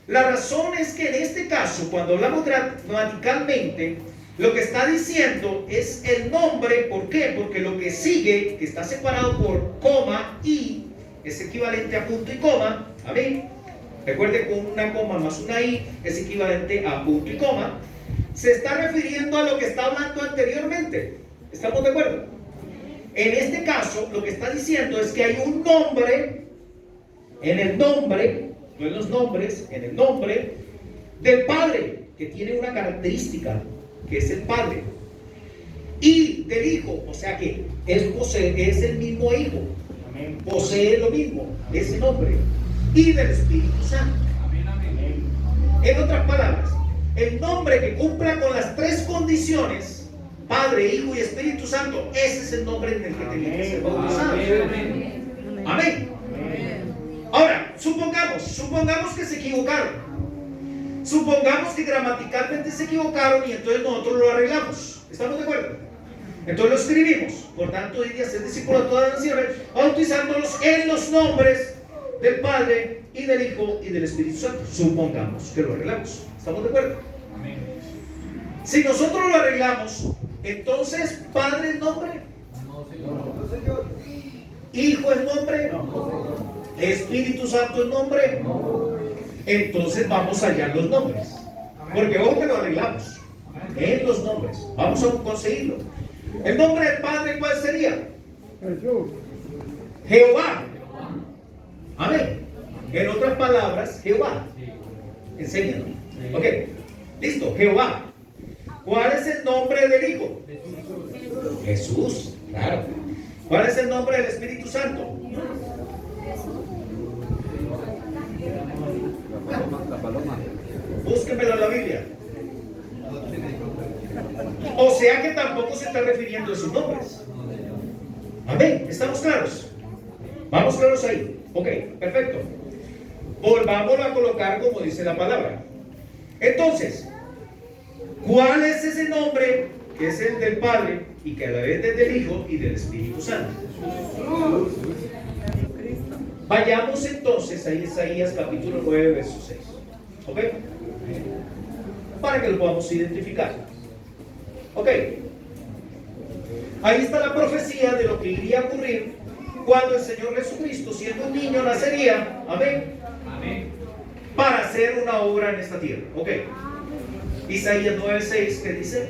Speaker 1: La razón es que en este caso, cuando hablamos gramaticalmente, lo que está diciendo es el nombre. ¿Por qué? Porque lo que sigue, que está separado por coma y, es equivalente a punto y coma. Amén. Recuerde que una coma más una i es equivalente a punto y coma. Se está refiriendo a lo que está hablando anteriormente. ¿Estamos de acuerdo? En este caso, lo que está diciendo es que hay un nombre, en el nombre, no en los nombres, en el nombre del Padre, que tiene una característica, que es el Padre, y del Hijo, o sea que es el mismo Hijo, posee lo mismo, ese nombre, y del Espíritu Santo. En otras palabras, el nombre que cumpla con las tres condiciones, Padre, Hijo y Espíritu Santo, ese es el nombre en el que tenía que ser bautizado. Amén. Ahora, supongamos que se equivocaron. Supongamos que gramaticalmente se equivocaron y entonces nosotros lo arreglamos. ¿Estamos de acuerdo? Entonces lo escribimos. Por tanto, id y hacer discípulos a todas las naciones, bautizándolos en los nombres del Padre y del Hijo y del Espíritu Santo. Supongamos que lo arreglamos. ¿Estamos de acuerdo?
Speaker 4: Amén.
Speaker 1: Si nosotros lo arreglamos, entonces Padre es nombre,
Speaker 4: No, Señor.
Speaker 1: Hijo es nombre, Espíritu Santo es nombre. Entonces vamos a hallar los nombres, porque ojo que lo arreglamos en los nombres. Vamos a conseguirlo. El nombre del Padre, ¿cuál sería?
Speaker 6: Jesús.
Speaker 1: Jehová. Amén. En otras palabras, Jehová. Enséñanos. Ok, listo, Jehová. ¿Cuál es el nombre del Hijo? Jesús, claro. ¿Cuál es el nombre del Espíritu Santo?
Speaker 3: La paloma.
Speaker 1: Búsquenmelo en la Biblia. tampoco se está refiriendo a sus nombres. Amén, ¿estamos claros? ¿Vamos claros ahí? Ok, perfecto. Volvámoslo a colocar como dice la palabra. Entonces, ¿cuál es ese nombre que es el del Padre y que a la vez es del Hijo y del Espíritu Santo? Vayamos entonces a Isaías capítulo 9, verso 6. ¿Ok? Para que lo podamos identificar. ¿Ok? Ahí está la profecía de lo que iría a ocurrir cuando el Señor Jesucristo, siendo un niño, nacería. Amén.
Speaker 4: Amén.
Speaker 1: Para hacer una obra en esta tierra. ¿Ok? Isaías 9:6, ¿qué dice?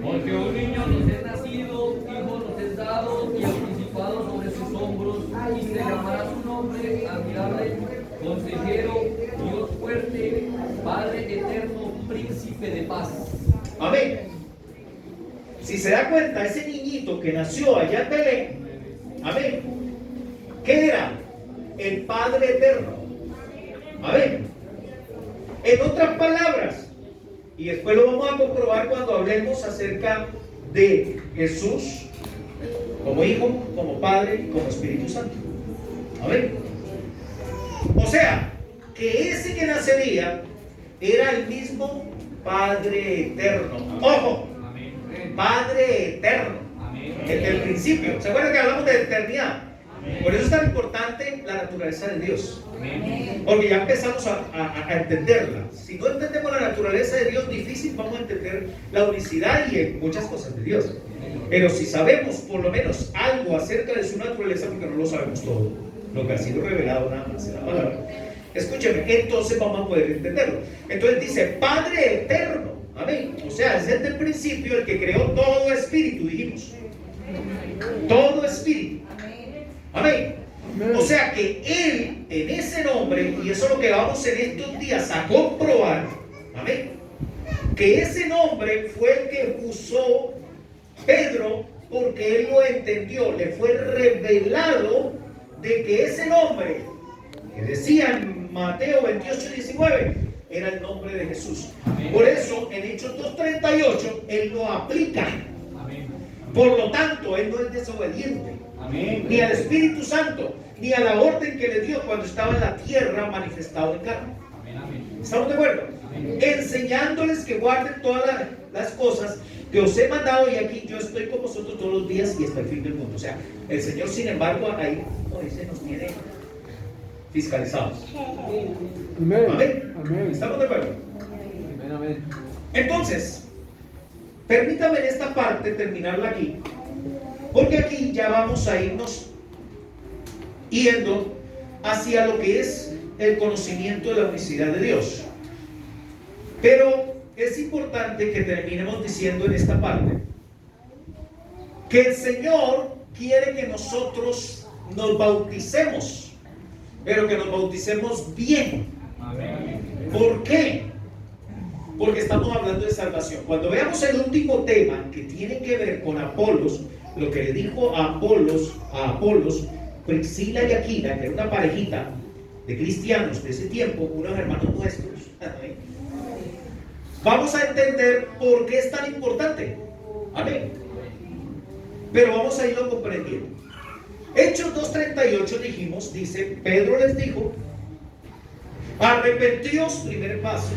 Speaker 4: Porque un niño nos es nacido, hijo nos es dado, y el principado sobre sus hombros, y se llamará su nombre, admirable, consejero, Dios fuerte, Padre eterno, príncipe de paz.
Speaker 1: Amén. Si se da cuenta, ese niñito que nació allá en Belén, amén, ¿qué era? El Padre eterno. Amén. En otras palabras, y después lo vamos a comprobar cuando hablemos acerca de Jesús como Hijo, como Padre y como Espíritu Santo. Amén. O sea, que ese que nacería era el mismo Padre eterno. Ojo, Padre eterno, desde el principio. ¿Se acuerdan que hablamos de eternidad? Por eso es tan importante la naturaleza de Dios. Porque ya empezamos a entenderla. Si no entendemos la naturaleza de Dios, difícil vamos a entender la unicidad y muchas cosas de Dios. Pero si sabemos por lo menos algo acerca de su naturaleza, porque no lo sabemos todo, lo que ha sido revelado nada más en la palabra, escúcheme, entonces vamos a poder entenderlo. Entonces dice, Padre eterno, amén. O sea, es desde el principio el que creó todo espíritu, dijimos. Todo espíritu. Amén. O sea que Él, en ese nombre, y eso es lo que vamos en estos días a comprobar, amén, que ese nombre fue el que usó Pedro, porque él lo entendió, le fue revelado de que ese nombre, que decía en Mateo 28:19, era el nombre de Jesús. Por eso, en Hechos 2:38, él lo aplica. Por lo tanto, él no es desobediente. Ni al Espíritu Santo, ni a la orden que le dio cuando estaba en la tierra manifestado en carne. ¿Estamos de acuerdo? Enseñándoles que guarden todas las cosas que os he mandado, y aquí yo estoy con vosotros todos los días y hasta el fin del mundo. O sea, el Señor, sin embargo, ahí, como dice, nos tiene fiscalizados. Amén. ¿Estamos de acuerdo?
Speaker 3: Amén.
Speaker 1: Entonces, permítame en esta parte terminarla aquí, porque aquí ya vamos a irnos yendo hacia lo que es el conocimiento de la unicidad de Dios. Pero es importante que terminemos diciendo en esta parte que el Señor quiere que nosotros nos bauticemos, pero que nos bauticemos bien. ¿Por qué? Porque estamos hablando de salvación. Cuando veamos el último tema que tiene que ver con Apolos, lo que le dijo a Apolos, Priscila y Aquila, que era una parejita de cristianos de ese tiempo, unos hermanos nuestros, vamos a entender por qué es tan importante. Amén. Pero vamos a irlo comprendiendo. Hechos 2:38 dijimos, dice, Pedro les dijo, arrepentíos, primer paso,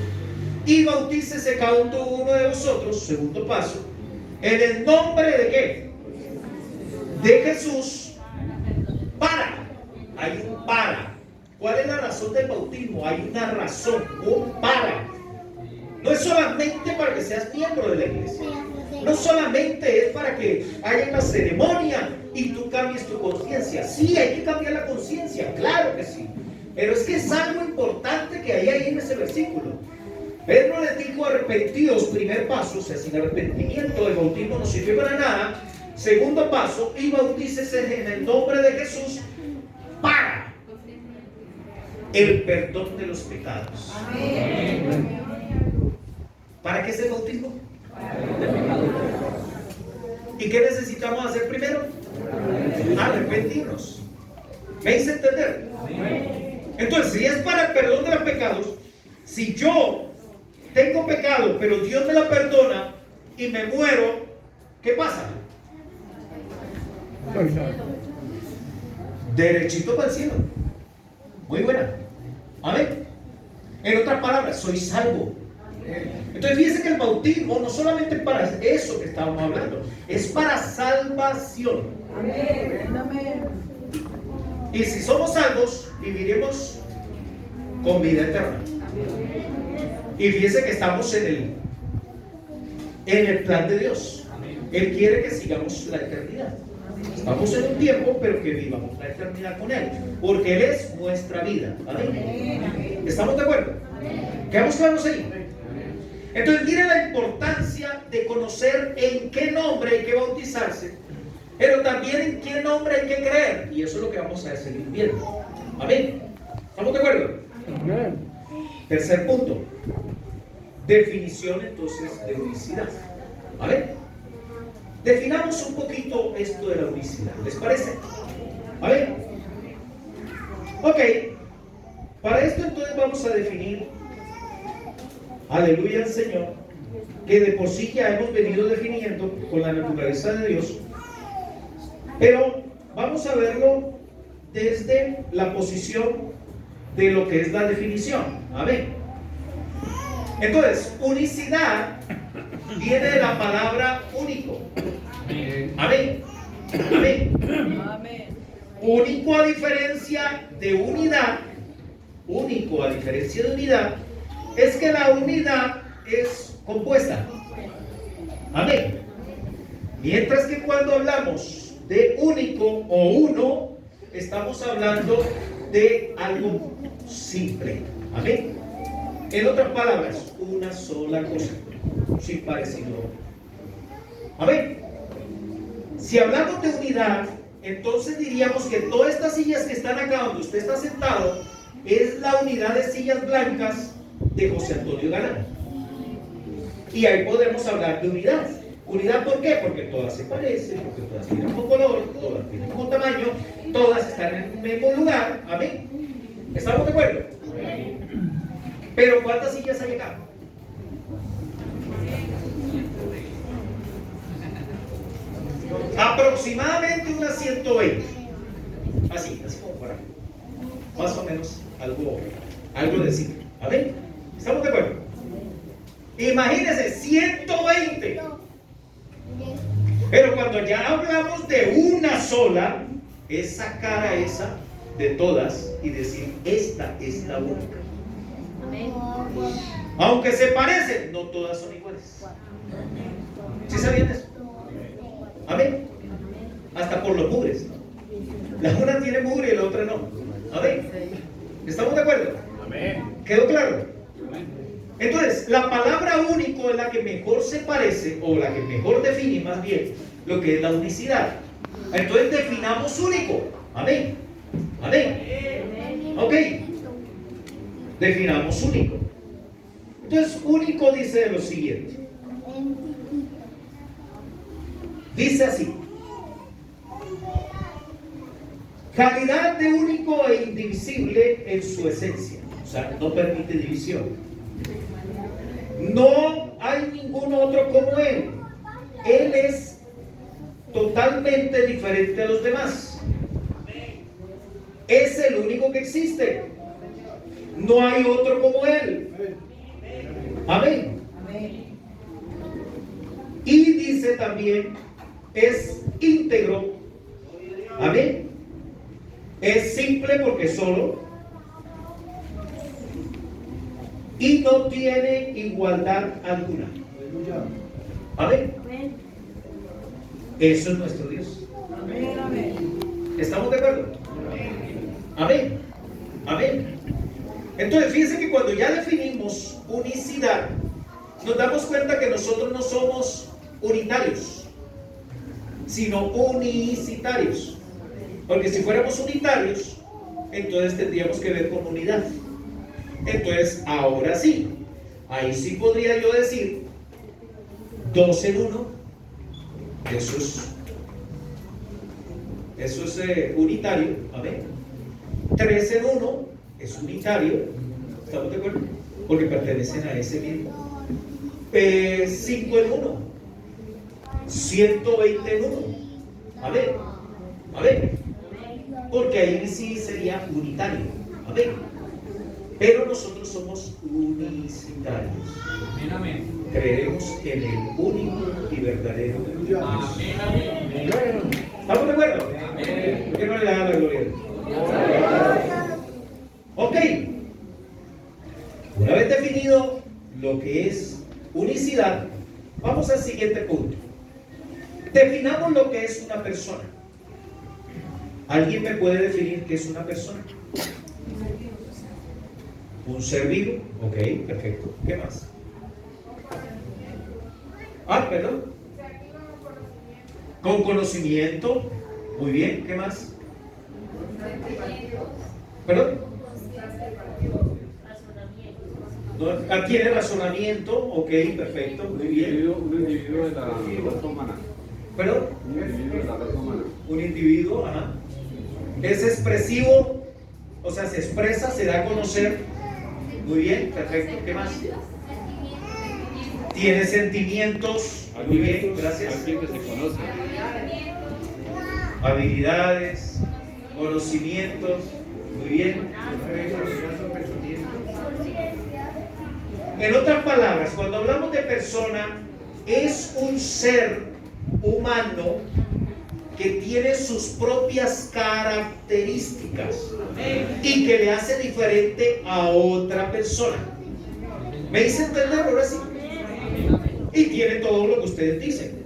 Speaker 1: y bautícese cada uno de vosotros, segundo paso, en el nombre de ¿qué? De Jesús, para. Hay un para. ¿Cuál es la razón del bautismo? Hay una razón, un para. No es solamente para que seas miembro de la iglesia. No solamente es para que haya una ceremonia y tú cambies tu conciencia. Sí, hay que cambiar la conciencia, claro que sí. Pero es que es algo importante que hay ahí en ese versículo. Pedro les dijo, arrepentíos, primer paso, o sea, sin arrepentimiento el bautismo no sirve para nada. Segundo paso, y bautícese en el nombre de Jesús para el perdón de los pecados. Amén. ¿Para qué es el bautismo? ¿Y qué necesitamos hacer primero? Arrepentirnos. ¿Me hice entender? Entonces, si es para el perdón de los pecados, si yo tengo pecado, pero Dios me la perdona y me muero, ¿qué pasa? Derechito para el cielo. Muy buena. Amén. En otras palabras, soy salvo. Entonces fíjense que el bautismo no solamente para eso que estábamos hablando, es para salvación. Y si somos salvos, viviremos con vida eterna. Y fíjense que estamos en el plan de Dios. Él quiere que sigamos la eternidad. Estamos en un tiempo, pero que vivamos la eternidad con Él, porque Él es nuestra vida. Amén. ¿Estamos de acuerdo? ¿Quedamos claros ahí? Entonces miren la importancia de conocer en qué nombre hay que bautizarse, pero también en qué nombre hay que creer. Y eso es lo que vamos a seguir viendo. Amén. ¿Estamos de acuerdo? Tercer punto. Definición entonces de unicidad. ¿Vale? Definamos un poquito esto de la unicidad. ¿Les parece? ¿Vale? Ok. Para esto entonces vamos a definir, aleluya al Señor, que de por sí ya hemos venido definiendo con la naturaleza de Dios, pero vamos a verlo desde la posición de lo que es la definición. Amén. Entonces, unicidad viene de la palabra único. Amén. Amén. Único a diferencia de unidad, único a diferencia de unidad, es que la unidad es compuesta. Amén. Mientras que cuando hablamos de único o uno, estamos hablando de algo simple. Amén. En otras palabras, una sola cosa, sin parecido. Amén. Si hablamos de unidad, entonces diríamos que todas estas sillas que están acá donde usted está sentado es la unidad de sillas blancas de José Antonio Galán. Y ahí podemos hablar de unidad. ¿Unidad por qué? Porque todas se parecen, porque todas tienen un color, todas tienen un tamaño, todas están en el mismo lugar. Amén. ¿Estamos de acuerdo? Pero ¿cuántas sillas hay acá? Aproximadamente unas 120. Así como para más o menos algo de cifra. ¿Amén? ¿Estamos de acuerdo? Imagínense, 120. Pero cuando ya hablamos de una sola, es sacar a esa de todas y decir, esta es la única. Aunque se parecen, no todas son iguales. ¿Sí sabían eso? Amén. Hasta por los mugres. La una tiene mugre y la otra no. Amén. ¿Estamos de acuerdo? Amén. ¿Quedó claro? Entonces, la palabra único es la que mejor se parece, o la que mejor define más bien, lo que es la unicidad. Entonces definamos único. Amén. Amén. Ok. Definamos único. Entonces, único dice lo siguiente. Dice así: calidad de único e indivisible en su esencia. O sea, no permite división. No hay ningún otro como Él. Él es totalmente diferente a los demás. Es el único que existe. No hay otro como Él. Amén. Y dice también, es íntegro. Amén. Es simple porque es solo. Y no tiene igualdad alguna. Amén. Eso es nuestro Dios. ¿Estamos de acuerdo? Amén. Amén. Entonces fíjense que cuando ya definimos unicidad, nos damos cuenta que nosotros no somos unitarios, sino unicitarios. Porque si fuéramos unitarios, entonces tendríamos que ver con unidad. Entonces, ahora sí, ahí sí podría yo decir 2 en 1. Eso es unitario. Amén. 3 en 1 es unitario. ¿Estamos de acuerdo? Porque pertenecen a ese mismo. 5 en 1. 120 en uno. Amén. Amén. Porque ahí sí sería unitario. Amén. Pero nosotros somos unicitarios.
Speaker 4: Amén, amén.
Speaker 1: Creemos en el único y verdadero Dios.
Speaker 4: Amén, amén.
Speaker 1: ¿Estamos de acuerdo?
Speaker 4: Amén.
Speaker 1: ¿Por qué no le dan la gloria? Ok. Una vez definido lo que es unicidad, vamos al siguiente punto. Definamos lo que es una persona. ¿Alguien me puede definir qué es una persona? Un ser vivo. Ok, perfecto. ¿Qué más? Perdón. Con conocimiento. Muy bien. ¿Qué más? ¿Perdón? No, tiene razonamiento. Ok, perfecto. Muy bien.
Speaker 3: Un individuo de la raza humana.
Speaker 1: ¿Perdón?
Speaker 3: Un individuo de la raza humana.
Speaker 1: Un individuo, ajá. Es expresivo, o sea, se expresa, se da a conocer. Muy bien, perfecto. ¿Qué más? Tiene sentimientos. Muy bien, gracias.
Speaker 3: Alguien que se conoce.
Speaker 1: Habilidades, conocimientos. Muy bien. En otras palabras, cuando hablamos de persona, es un ser humano que tiene sus propias características y que le hace diferente a otra persona. ¿Me hice entender ahora sí? Y tiene todo lo que ustedes dicen.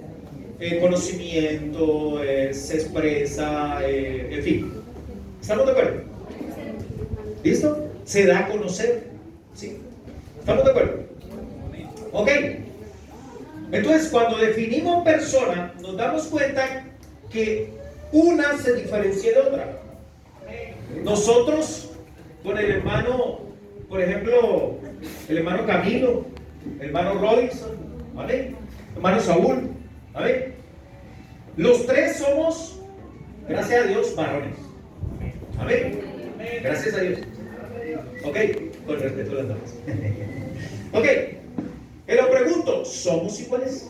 Speaker 1: Conocimiento, se expresa, en fin. ¿Estamos de acuerdo? ¿Listo? Se da a conocer. ¿Sí? ¿Estamos de acuerdo? Ok. Entonces, cuando definimos persona, nos damos cuenta que una se diferencia de otra. Nosotros, con el hermano, por ejemplo, el hermano Camilo, el hermano Robinson, ¿vale? Hermano Saúl, ¿vale? Los tres somos, gracias a Dios, varones. Amén. Gracias a Dios. Ok, con respeto a las damas. Ok, te lo pregunto, ¿somos iguales?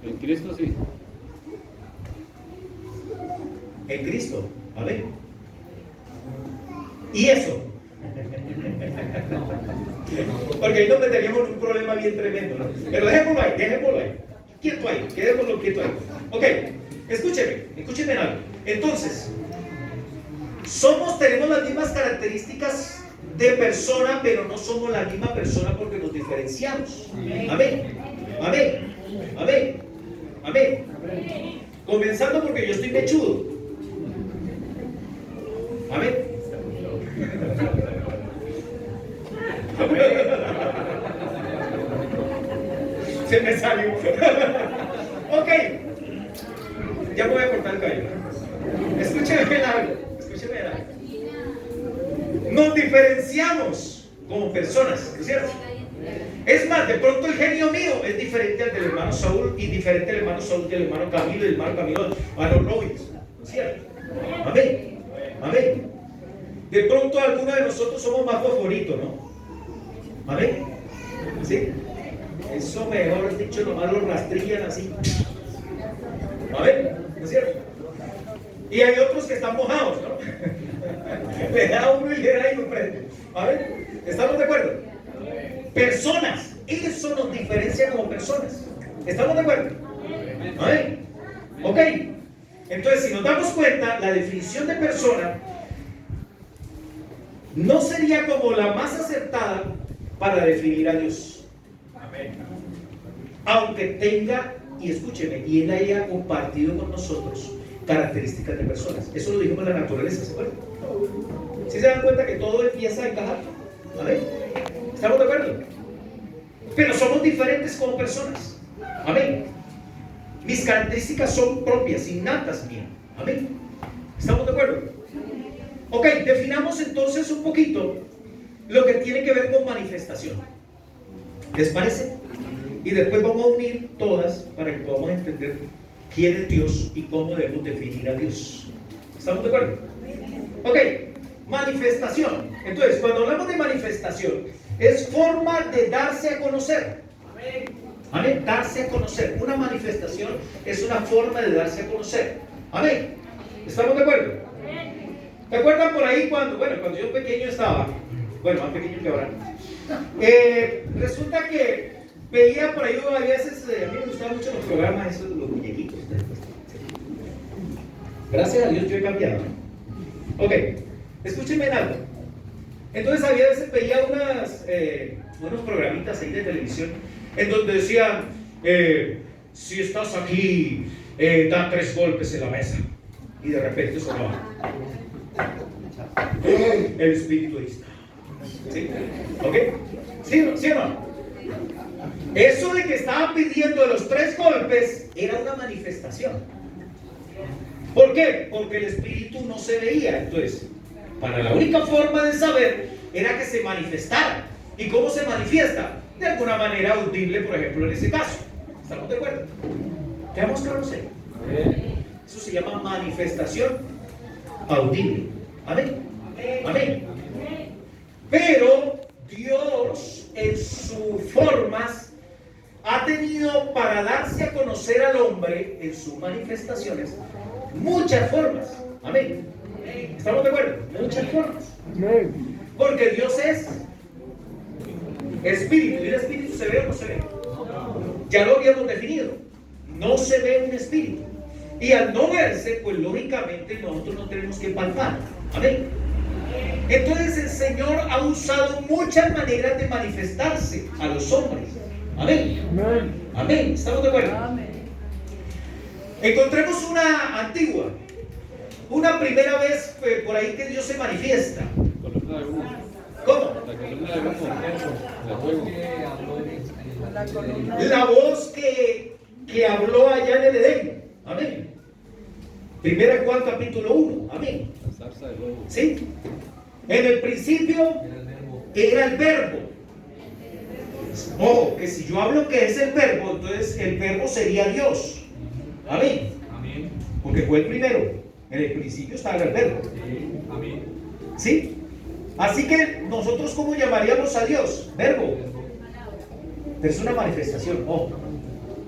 Speaker 3: En Cristo sí.
Speaker 1: En Cristo, amén. ¿Y eso? Porque ahí nos meteríamos en un problema bien tremendo, ¿no? Pero dejémoslo ahí. Quieto ahí, quedémoslo quieto ahí. Ok, escúcheme algo. Entonces, tenemos las mismas características de persona, pero no somos la misma persona porque nos diferenciamos. Amén. Amén. Amén. Amén. Comenzando porque yo estoy mechudo. Amén. Se me salió. Ok. Ya me voy a cortar el cabello. Escúcheme algo. Nos diferenciamos como personas, ¿no es cierto? Es más, de pronto el genio mío es diferente al del hermano Saúl y diferente al hermano Saúl del hermano Camilo y del hermano Camilo al hermano Robinson, ¿no es cierto? Amén. Amén. De pronto algunos de nosotros somos más favoritos, ¿no? Amén. ¿Sí? Eso mejor dicho, nomás lo rastrillan así. Amén. ¿No es cierto? Y hay otros que están mojados, ¿no? Le da uno y le da y lo prende. ¿Amén? ¿Estamos de acuerdo? Personas, eso nos diferencia como personas. ¿Estamos de acuerdo? ¿Amén? Ok. Entonces, si nos damos cuenta, la definición de persona no sería como la más acertada para definir a Dios. Aunque tenga, y escúcheme, y Él haya compartido con nosotros características de personas. Eso lo dijimos en la naturaleza, ¿se acuerdan? ¿Sí se dan cuenta que todo empieza a encajar? ¿Amén? ¿Estamos de acuerdo? Pero somos diferentes como personas. Amén. Mis características son propias, innatas mías. Amén. ¿Estamos de acuerdo? Ok, definamos entonces un poquito lo que tiene que ver con manifestación. ¿Les parece? Y después vamos a unir todas para que podamos entender quién es Dios y cómo debemos definir a Dios. ¿Estamos de acuerdo? Ok, manifestación. Entonces, cuando hablamos de manifestación, es forma de darse a conocer. Amén. Darse a conocer. Una manifestación es una forma de darse a conocer. Amén. ¿Estamos de acuerdo? ¿Te acuerdan por ahí cuando yo pequeño estaba? Bueno, más pequeño que ahora. Resulta que veía por ahí a veces, a mí me gustaban mucho los programas esos de los muñequitos. Gracias a Dios yo he cambiado. Ok, escúchenme en algo. Entonces había veces veía unos programitas ahí de televisión en donde decían, si estás aquí, da 3 golpes en la mesa. Y de repente sonaba el espíritu ahí está. ¿Sí? ¿Ok? ¿Sí o no? Eso de que estaban pidiendo los 3 golpes era una manifestación. ¿Por qué? Porque el espíritu no se veía. Entonces, para la única forma de saber era que se manifestara. ¿Y cómo se manifiesta? De alguna manera audible, por ejemplo, en ese caso. ¿Estamos de acuerdo? ¿Quedamos claros ahí? Eso se llama manifestación audible. Amén. Amén. Pero Dios en sus formas ha tenido para darse a conocer al hombre en sus manifestaciones muchas formas. Amén. ¿Estamos de acuerdo? Muchas formas. Porque Dios es espíritu. ¿Y el espíritu se ve o no se ve? Ya lo habíamos definido. No se ve un espíritu. Y al no verse, pues lógicamente nosotros no tenemos que palpar. Amén. Entonces el Señor ha usado muchas maneras de manifestarse a los hombres. Amén. Amén. ¿Estamos de acuerdo? Encontremos una antigua. Una primera vez por ahí que Dios se manifiesta. ¿Cómo? La voz que habló allá en el Edén. Amén. Primera Juan capítulo 1. Amén. ¿Sí? En el principio era el verbo. Ojo, que si yo hablo que es el verbo, entonces el verbo sería Dios. Amén. Porque fue el primero. En el principio estaba el verbo. ¿Sí? Así que nosotros, ¿cómo llamaríamos a Dios? Verbo. Pero es una manifestación. Ojo.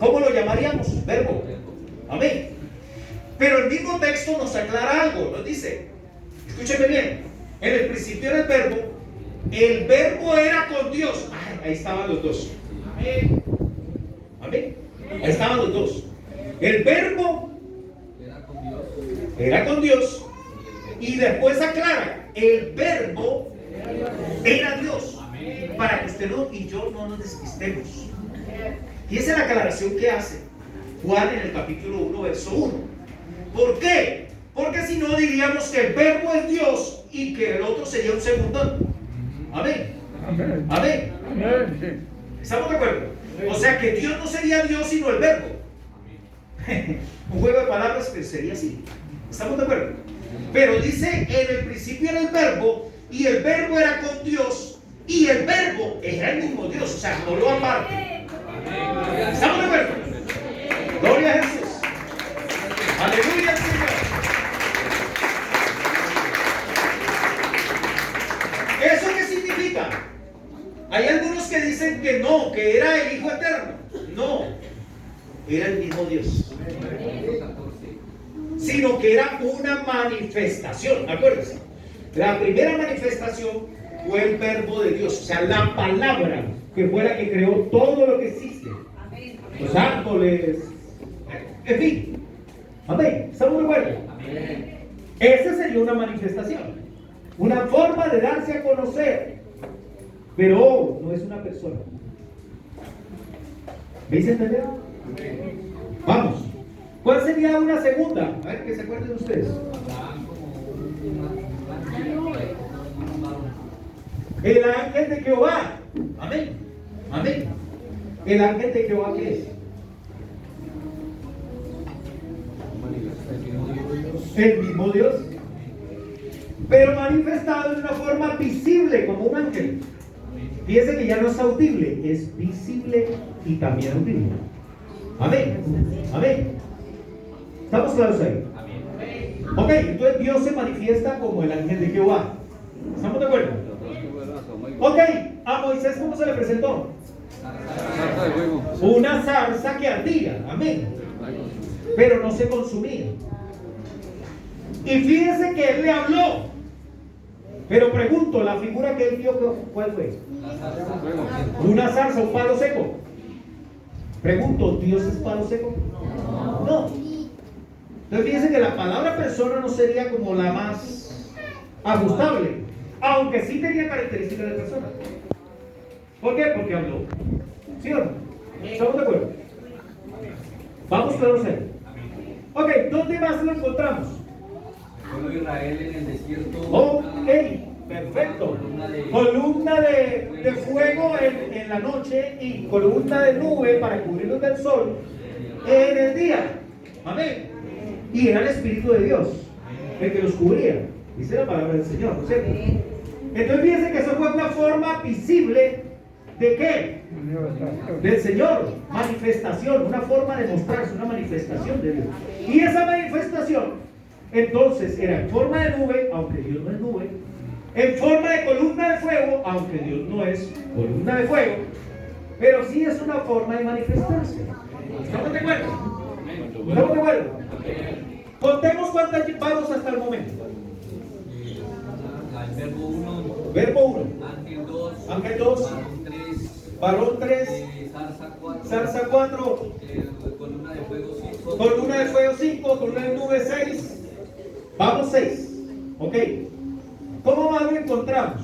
Speaker 1: ¿Cómo lo llamaríamos? Verbo. Amén. Pero el mismo texto nos aclara algo. Nos dice, escúcheme bien, en el principio era el verbo era con Dios. Ay, ahí estaban los dos. Amén. Amén. Ahí estaban los dos. El verbo era con Dios. Y después aclara, el verbo era Dios. Para que usted y yo no nos despistemos. Y esa es la aclaración que hace Juan en el capítulo 1, verso 1. ¿Por qué? Porque si no diríamos que el verbo es Dios y que el otro sería un segundón. Amén. Amén. ¿Estamos de acuerdo? O sea que Dios no sería Dios sino el verbo. Un juego de palabras, pero sería así. ¿Estamos de acuerdo? Pero dice, en el principio era el verbo y el verbo era con Dios y el verbo era el mismo Dios. O sea, no lo aparte. ¿Estamos de acuerdo? Gloria a Jesús. Aleluya, Señor. ¿Eso qué significa? Hay algunos que dicen que no, que era el Hijo Eterno. No, era el mismo Dios. Sino que era una manifestación. Acuérdense, la primera manifestación fue el verbo de Dios, o sea, la palabra que fue la que creó todo lo que existe. Los árboles, en fin. Amén. ¿Estamos de acuerdo? Esa sería una manifestación, una forma de darse a conocer, pero no es una persona. ¿Me hice entender? Vamos. ¿Cuál sería una segunda? A ver, que se acuerden ustedes. El ángel de Jehová. Amén. Amén. ¿El ángel de Jehová qué es? El mismo Dios, pero manifestado en una forma visible como un ángel. Fíjense que ya no es audible, es visible y también audible. Amén. Amén. ¿Estamos claros ahí? Ok, entonces Dios se manifiesta como el ángel de Jehová. ¿Estamos de acuerdo? Ok, a Moisés, ¿cómo se le presentó?
Speaker 3: Zarza de fuego.
Speaker 1: Una zarza que ardía, amén, pero no se consumía. Y fíjese que él le habló, pero pregunto, la figura que él vio, ¿cuál fue? Una zarza, un palo seco. Pregunto, ¿Dios es palo seco? No. Entonces fíjense que la palabra persona no sería como la más ajustable, aunque sí tenía características de persona. ¿Por qué? Porque habló. ¿Sí o no? ¿Estamos de acuerdo? Vamos todos ahí. Ok, ¿dónde más lo encontramos?
Speaker 4: Pueblo de Israel en el desierto.
Speaker 1: Ok, perfecto. Columna de fuego en la noche y columna de nube para cubrirlos del sol en el día. Amén. Y era el Espíritu de Dios el que los cubría. Dice la palabra del Señor, ¿no es cierto? Entonces fíjense que eso fue una forma visible ¿de qué? Del Señor. Manifestación, una forma de mostrarse, una manifestación de Dios. Y esa manifestación, entonces, era en forma de nube, aunque Dios no es nube, en forma de columna de fuego, aunque Dios no es columna de fuego, pero sí es una forma de manifestarse. ¿Estamos de acuerdo? ¿Estamos de acuerdo? Contemos cuántas vamos hasta el momento.
Speaker 4: El verbo 1.
Speaker 1: Verbo 1.
Speaker 4: Ángel 2.
Speaker 1: Ángel 2.
Speaker 4: Varón 3.
Speaker 1: Varón 3.
Speaker 4: Zarza 4.
Speaker 1: Zarza 4.
Speaker 4: Columna de fuego 5.
Speaker 1: Columna de fuego 5. Columna de nube 6. Vamos 6. Ok. ¿Cómo más lo encontramos?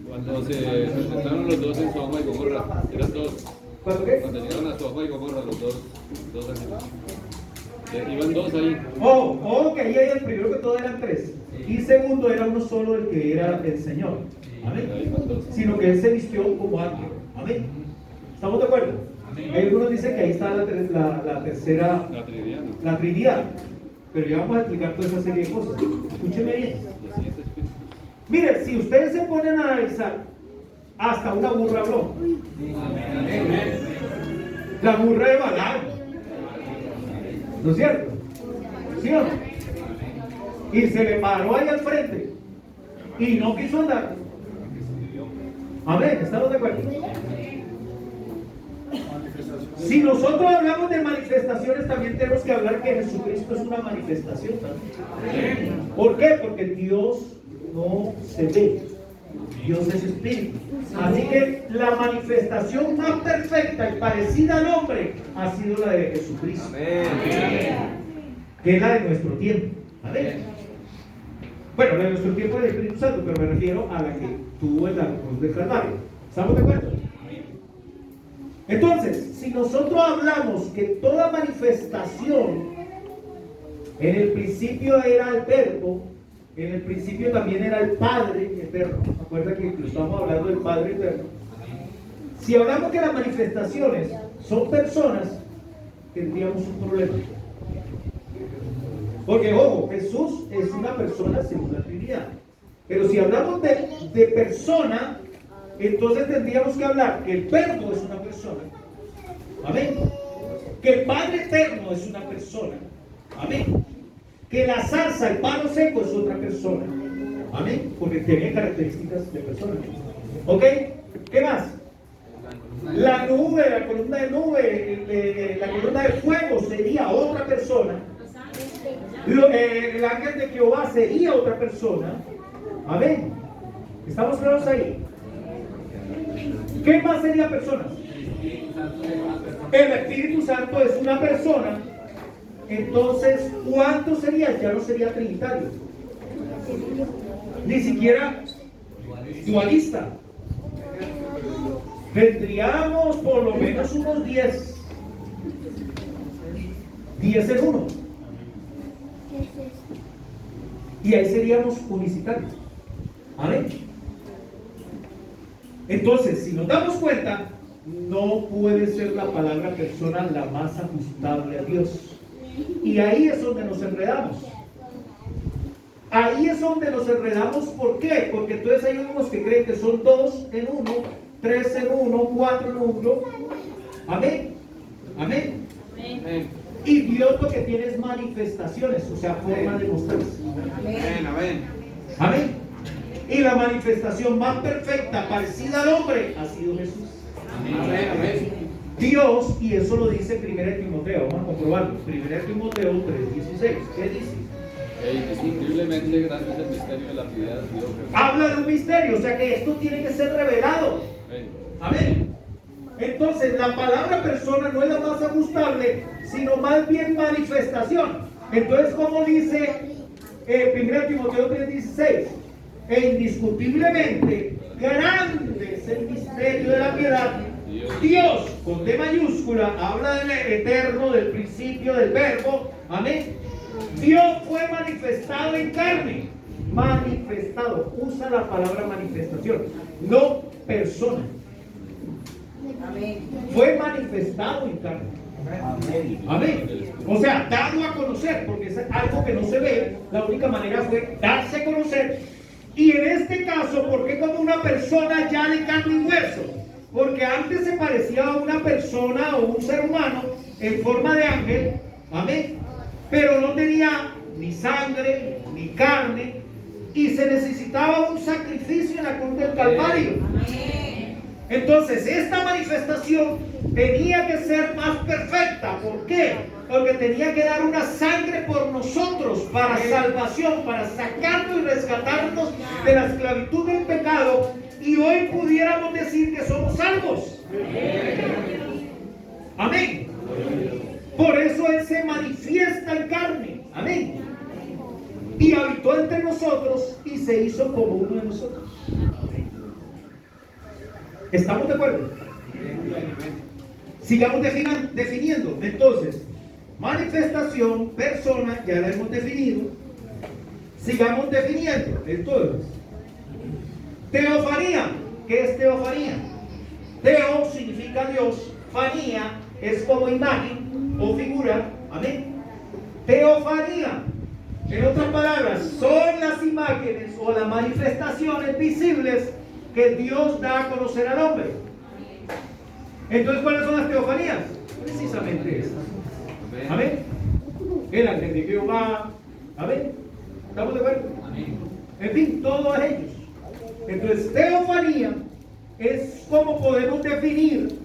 Speaker 3: Cuando se presentaron los dos en Sodoma y Gomorra, eran dos.
Speaker 1: ¿Cuándo qué?
Speaker 3: Cuando llegaron a Sodoma y Gomorra, los dos ángeles. Iban dos ahí.
Speaker 1: Ok, ahí el primero que todo eran 3. Y segundo era uno solo, el que era el Señor. Amén. Sino que él se vistió como ángel. Amén. ¿Estamos de acuerdo? Hay algunos dicen que ahí está la tercera,
Speaker 3: La Trinidad, ¿no?
Speaker 1: la Trinidad. Pero ya vamos a explicar toda esa serie de cosas. Escúcheme bien.
Speaker 3: Los siete espíritus.
Speaker 1: Miren, si ustedes se ponen a analizar, hasta una burra habló. La burra de Balaam. ¿No es cierto? ¿Sí o no? Y se le paró ahí al frente y no quiso andar. Amén, ¿estamos de acuerdo? Si nosotros hablamos de manifestaciones, también tenemos que hablar que Jesucristo es una manifestación también. ¿Por qué? Porque Dios no se ve. Dios es espíritu. Así que la manifestación más perfecta y parecida al hombre ha sido la de Jesucristo. Que es la de nuestro tiempo. Amén. Bueno, la de nuestro tiempo es el Espíritu Santo, pero me refiero a la que tuvo en la cruz del Calvario. ¿Estamos de acuerdo? Entonces, si nosotros hablamos que toda manifestación en el principio era el Verbo, en el principio también era el Padre eterno. Acuerda que estamos hablando del Padre eterno. Si hablamos que las manifestaciones son personas, tendríamos un problema. Porque, ojo, Jesús es una persona según la Trinidad. Pero si hablamos de persona, entonces tendríamos que hablar que el Verbo es una persona. Amén. Que el Padre eterno es una persona. Amén. Que la zarza, el palo seco es otra persona. Amén. Porque tiene características de persona. ¿Ok? ¿Qué más? La nube, la columna de nube, la columna de fuego sería otra persona. El ángel de Jehová sería otra persona. Amén. ¿Estamos claros ahí? ¿Qué más sería personas? El Espíritu Santo es una persona. Entonces, ¿cuánto sería? Ya no sería trinitario. Ni siquiera dualista. Tendríamos por lo menos unos 10. 10 en uno. Y ahí seríamos unicitarios. ¿Amén? Entonces, si nos damos cuenta, no puede ser la palabra persona la más ajustable a Dios. Y ahí es donde nos enredamos. Ahí es donde nos enredamos. ¿Por qué? Porque entonces hay unos que creen que son 2 en 1, 3 en 1, 4 en 1. Amén. Amén. Amén. Y Dios lo que tiene es manifestaciones, o sea, forma de mostrarse.
Speaker 2: Amén, amén.
Speaker 1: Amén. Y la manifestación más perfecta, parecida al hombre, ha sido Jesús.
Speaker 2: Amén, amén.
Speaker 1: Dios, y eso lo dice 1 Timoteo, vamos a comprobarlo, 1 Timoteo 3:16, ¿qué dice?
Speaker 3: E indiscutiblemente grande es el misterio de la piedad de Dios.
Speaker 1: Habla de un misterio, o sea que esto tiene que ser revelado. Amén. Entonces, la palabra persona no es la más ajustable, sino más bien manifestación. Entonces, como dice 1 Timoteo 3:16, e indiscutiblemente grande es el misterio de la piedad. Dios, con D mayúscula, habla del eterno, del principio, del verbo. Amén. Dios fue manifestado en carne. Manifestado. Usa la palabra manifestación, no persona. Fue manifestado en carne. Amén. O sea, dado a conocer, porque es algo que no se ve. La única manera fue darse a conocer. Y en este caso, ¿por qué como una persona ya de carne y hueso? Porque antes se parecía a una persona o un ser humano en forma de ángel. Amén. Pero no tenía ni sangre, ni carne. Y se necesitaba un sacrificio en la cruz del Calvario. Entonces, esta manifestación tenía que ser más perfecta. ¿Por qué? Porque tenía que dar una sangre por nosotros para salvación, para sacarnos y rescatarnos de la esclavitud del pecado. Y hoy pudiéramos decir que somos salvos. Amén. Por eso Él se manifiesta en carne. Amén. Y habitó entre nosotros y se hizo como uno de nosotros. ¿Estamos de acuerdo? Sigamos definiendo. Entonces, manifestación, persona, ya la hemos definido. Sigamos definiendo. Entonces, teofanía. ¿Qué es teofanía? Teo significa Dios. Fanía es como imagen o figura. Amén. Teofanía. En otras palabras, son las imágenes o las manifestaciones visibles que Dios da a conocer al hombre. Entonces, ¿cuáles son las teofanías? Precisamente estas. Amén. El ángel de Jehová. Amén. ¿Estamos de acuerdo? Amén. En fin, todos ellos. Entonces, teofanía es como podemos definir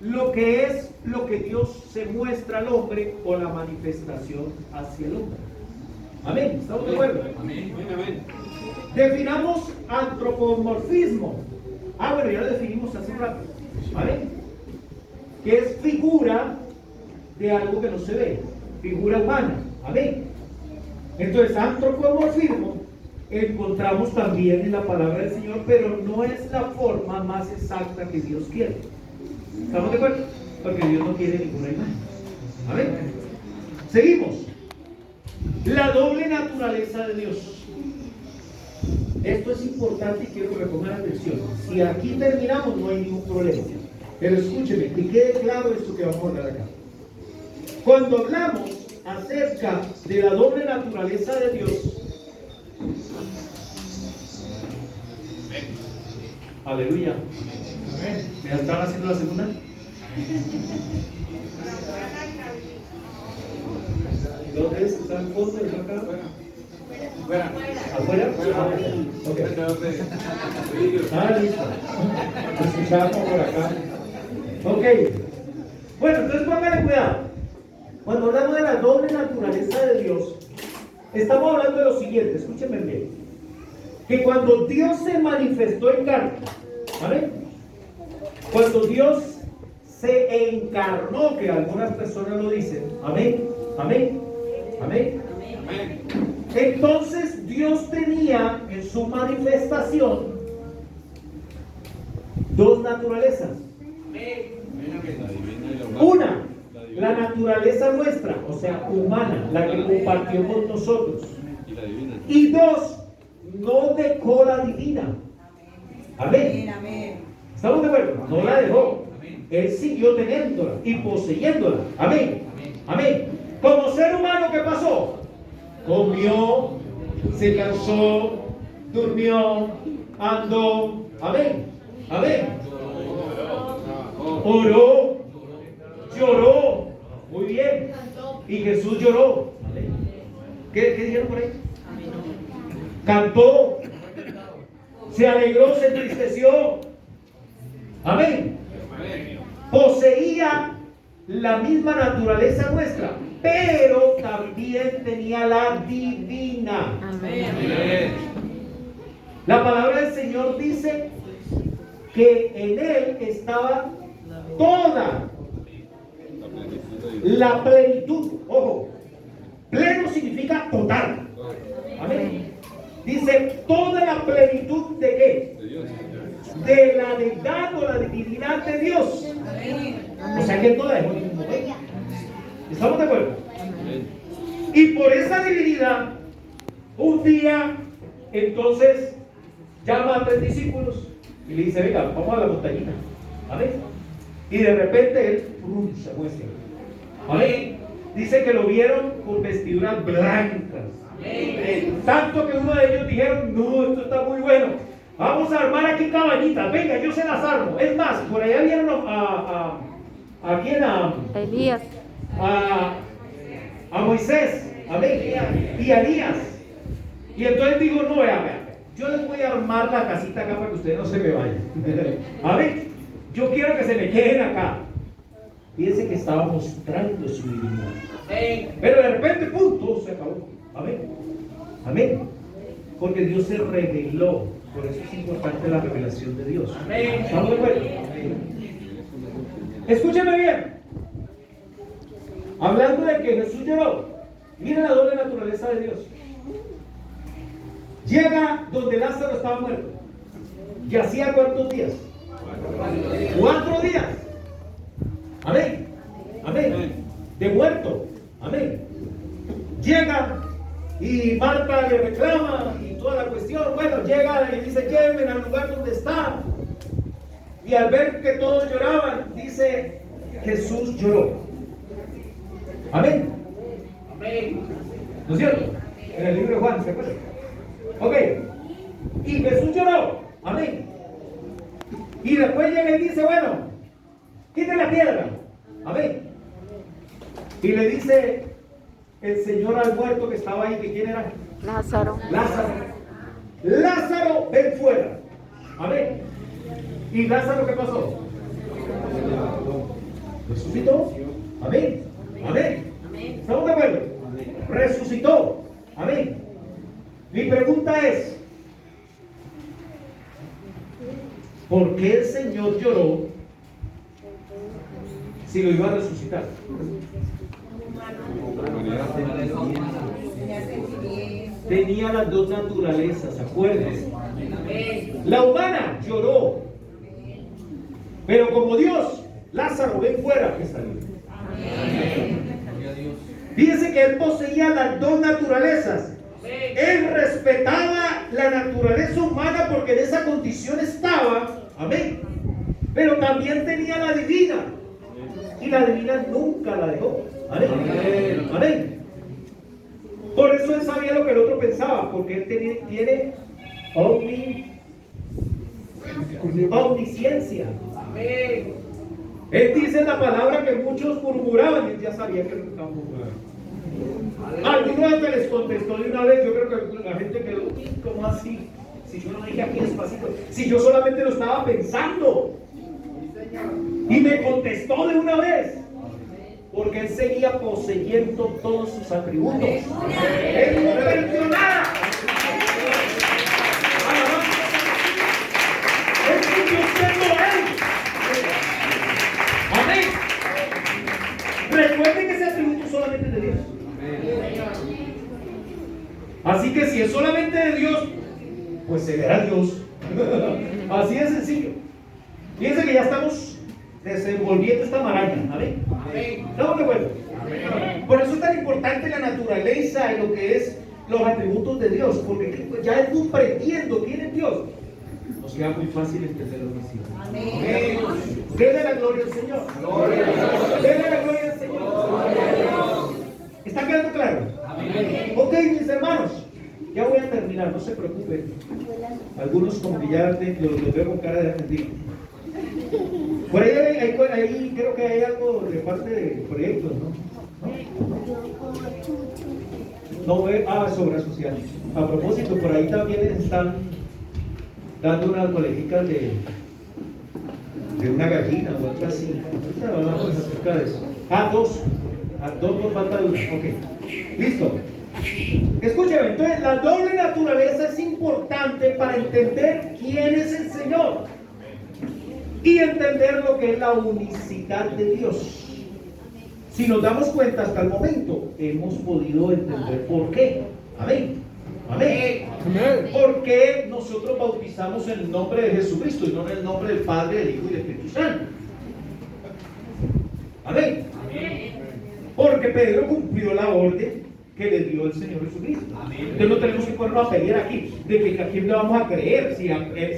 Speaker 1: lo que es lo que Dios se muestra al hombre o la manifestación hacia el hombre. Amén. ¿Estamos de acuerdo?
Speaker 3: Amén. Amén.
Speaker 1: Definamos antropomorfismo. Bueno, ya lo definimos hace un rato. ¿Amén? Que es figura de algo que no se ve. Figura humana. Amén. Entonces, antropomorfismo encontramos también en la palabra del Señor, pero no es la forma más exacta que Dios quiere. ¿Estamos de acuerdo? Porque Dios no quiere ninguna imagen. Amén. Seguimos. La doble naturaleza de Dios. Esto es importante y quiero que me pongan atención. Si aquí terminamos, no hay ningún problema. Pero escúcheme, que quede claro esto que vamos a hablar acá. Cuando hablamos acerca de la doble naturaleza de Dios, aleluya. ¿Me están haciendo la segunda? ¿Dónde es? ¿Está en fondo? ¿Está acá? ¿Afuera? ¿Afuera? Okay. Listo. Escuchamos por acá. Ok. Bueno, entonces póngale cuidado. Cuando hablamos de la doble naturaleza de Dios, estamos hablando de lo siguiente, escúchenme bien. Que cuando Dios se manifestó en carne, ¿vale? Cuando Dios se encarnó, que algunas personas lo dicen, amén, amén, amén, amén. Entonces Dios tenía en su manifestación dos naturalezas. Una, la naturaleza nuestra, o sea, humana, la que compartió con nosotros. Y dos, no dejó la divina. Amén. ¿Estamos de acuerdo? No la dejó. Él siguió teniéndola y poseyéndola. Amén. Amén. Como ser humano, ¿qué pasó? Comió, se cansó, durmió, andó. Amén. Amén. Oró, lloró. Muy bien. Y Jesús lloró. ¿Qué dijeron por ahí? Cantó, se alegró, se entristeció. Amén. poseía la misma naturaleza nuestra, pero también tenía la divina.
Speaker 4: Amén.
Speaker 1: La palabra del Señor dice que en Él estaba toda la plenitud. Ojo, pleno significa total. Amén. Dice toda la plenitud de qué? De la deidad o la divinidad de Dios. O sea que Él no la dejó en ningún momento. ¿Estamos de acuerdo? Y por esa divinidad, un día, entonces, llama a 3 discípulos y le dice, venga, vamos a la montañita. Amén. Y de repente él se muestra. Amén. Dice que lo vieron con vestiduras blancas. Amén. Tanto que uno de ellos dijeron, no, esto está muy bueno. Vamos a armar aquí cabañitas. Venga, yo se las armo. Es más, por allá vieron ¿a quién?
Speaker 9: Elías.
Speaker 1: A Moisés. Amén. Y a Elías. Y entonces digo, no, vea, yo les voy a armar la casita acá para que ustedes no se me vayan. Amén. Yo quiero que se me queden acá. Fíjense que estaba mostrando su divinidad. Pero de repente, ¡pum!, todo se acabó. Amén. Amén. Porque Dios se reveló. Por eso es importante la revelación de Dios. Amén. ¿Estamos de acuerdo? Escúcheme bien. Hablando de que Jesús lloró, miren la doble naturaleza de Dios. Llega donde Lázaro estaba muerto. ¿Y hacía cuántos días? 4 días. Amén. Amén. De muerto. Amén. Llega y Marta le reclama y toda la cuestión. Bueno, llega y dice, llévenme al lugar donde está. Y al ver que todos lloraban, dice, Jesús lloró. Amén. Amén. ¿No es cierto? En el libro de Juan, ¿se acuerdan? Ok. Y Jesús lloró. Amén. Y después llega y dice, bueno, quita la piedra. Amén. Y le dice el Señor al muerto que estaba ahí, que quién era?
Speaker 9: Lázaro.
Speaker 1: Lázaro. Lázaro, ven fuera. Amén. ¿Y Lázaro qué pasó? Resucitó. Amén. Amén. ¿Estamos de acuerdo? Resucitó. Amén. Mi pregunta es, ¿por qué el Señor lloró si lo iba a resucitar? Tenía las dos naturalezas, acuérdense. La humana lloró, pero como Dios, Lázaro, ven fuera, que está bien. Fíjense que él poseía las dos naturalezas. Él respetaba la naturaleza humana porque en esa condición estaba. Amén. Pero también tenía la divina. Y la divina nunca la dejó. Amén. Amén. Por eso él sabía lo que el otro pensaba. Porque él tiene omnisciencia. Amén. Él dice la palabra que muchos murmuraban y él ya sabía que no estaban murmurando. Algunos hasta les contestó de una vez. Yo creo que la gente quedó, ¿cómo así? Si yo lo dije aquí despacito, si yo solamente lo estaba pensando. Y me contestó de una vez. Porque él seguía poseyendo todos sus atributos. Él no perdió nada. Él siguió siendo él. Amén. Recuerden que ese atributo solamente es de Dios. Así que si es solamente de Dios, pues será Dios. Así de sencillo. Fíjense que ya estamos desenvolviendo esta maraña. Amén. ¿Estamos de acuerdo? Por eso es tan importante la naturaleza y lo que es los atributos de Dios, porque ya comprendiendo quién es Dios, nos queda muy fácil entender lo que sí. Amén. Denle la gloria al Señor. Denle la gloria al Señor. ¿Está quedando claro? Amén. Ok, mis hermanos, ya voy a terminar, no se preocupen. Algunos como que ya los veo con cara de arrepentido. Por ahí creo que hay algo de parte de proyectos, ¿no? Es obra social. A propósito, por ahí también están dando unas colegitas de una gallina o algo así. Ahorita hablamos acerca de eso. Dos nos falta de una. Ok, listo. Escúcheme, entonces la doble naturaleza es importante para entender quién es el Señor y entender lo que es la unicidad de Dios. Si nos damos cuenta hasta el momento, hemos podido entender por qué. Amén. Amén. ¿Por qué nosotros bautizamos en el nombre de Jesucristo y no en el nombre del Padre, del Hijo y del Espíritu Santo? Amén. Porque Pedro cumplió la orden que le dio el Señor Jesucristo. Entonces no tenemos que ponernos a pelear aquí de que a quién le vamos a creer, si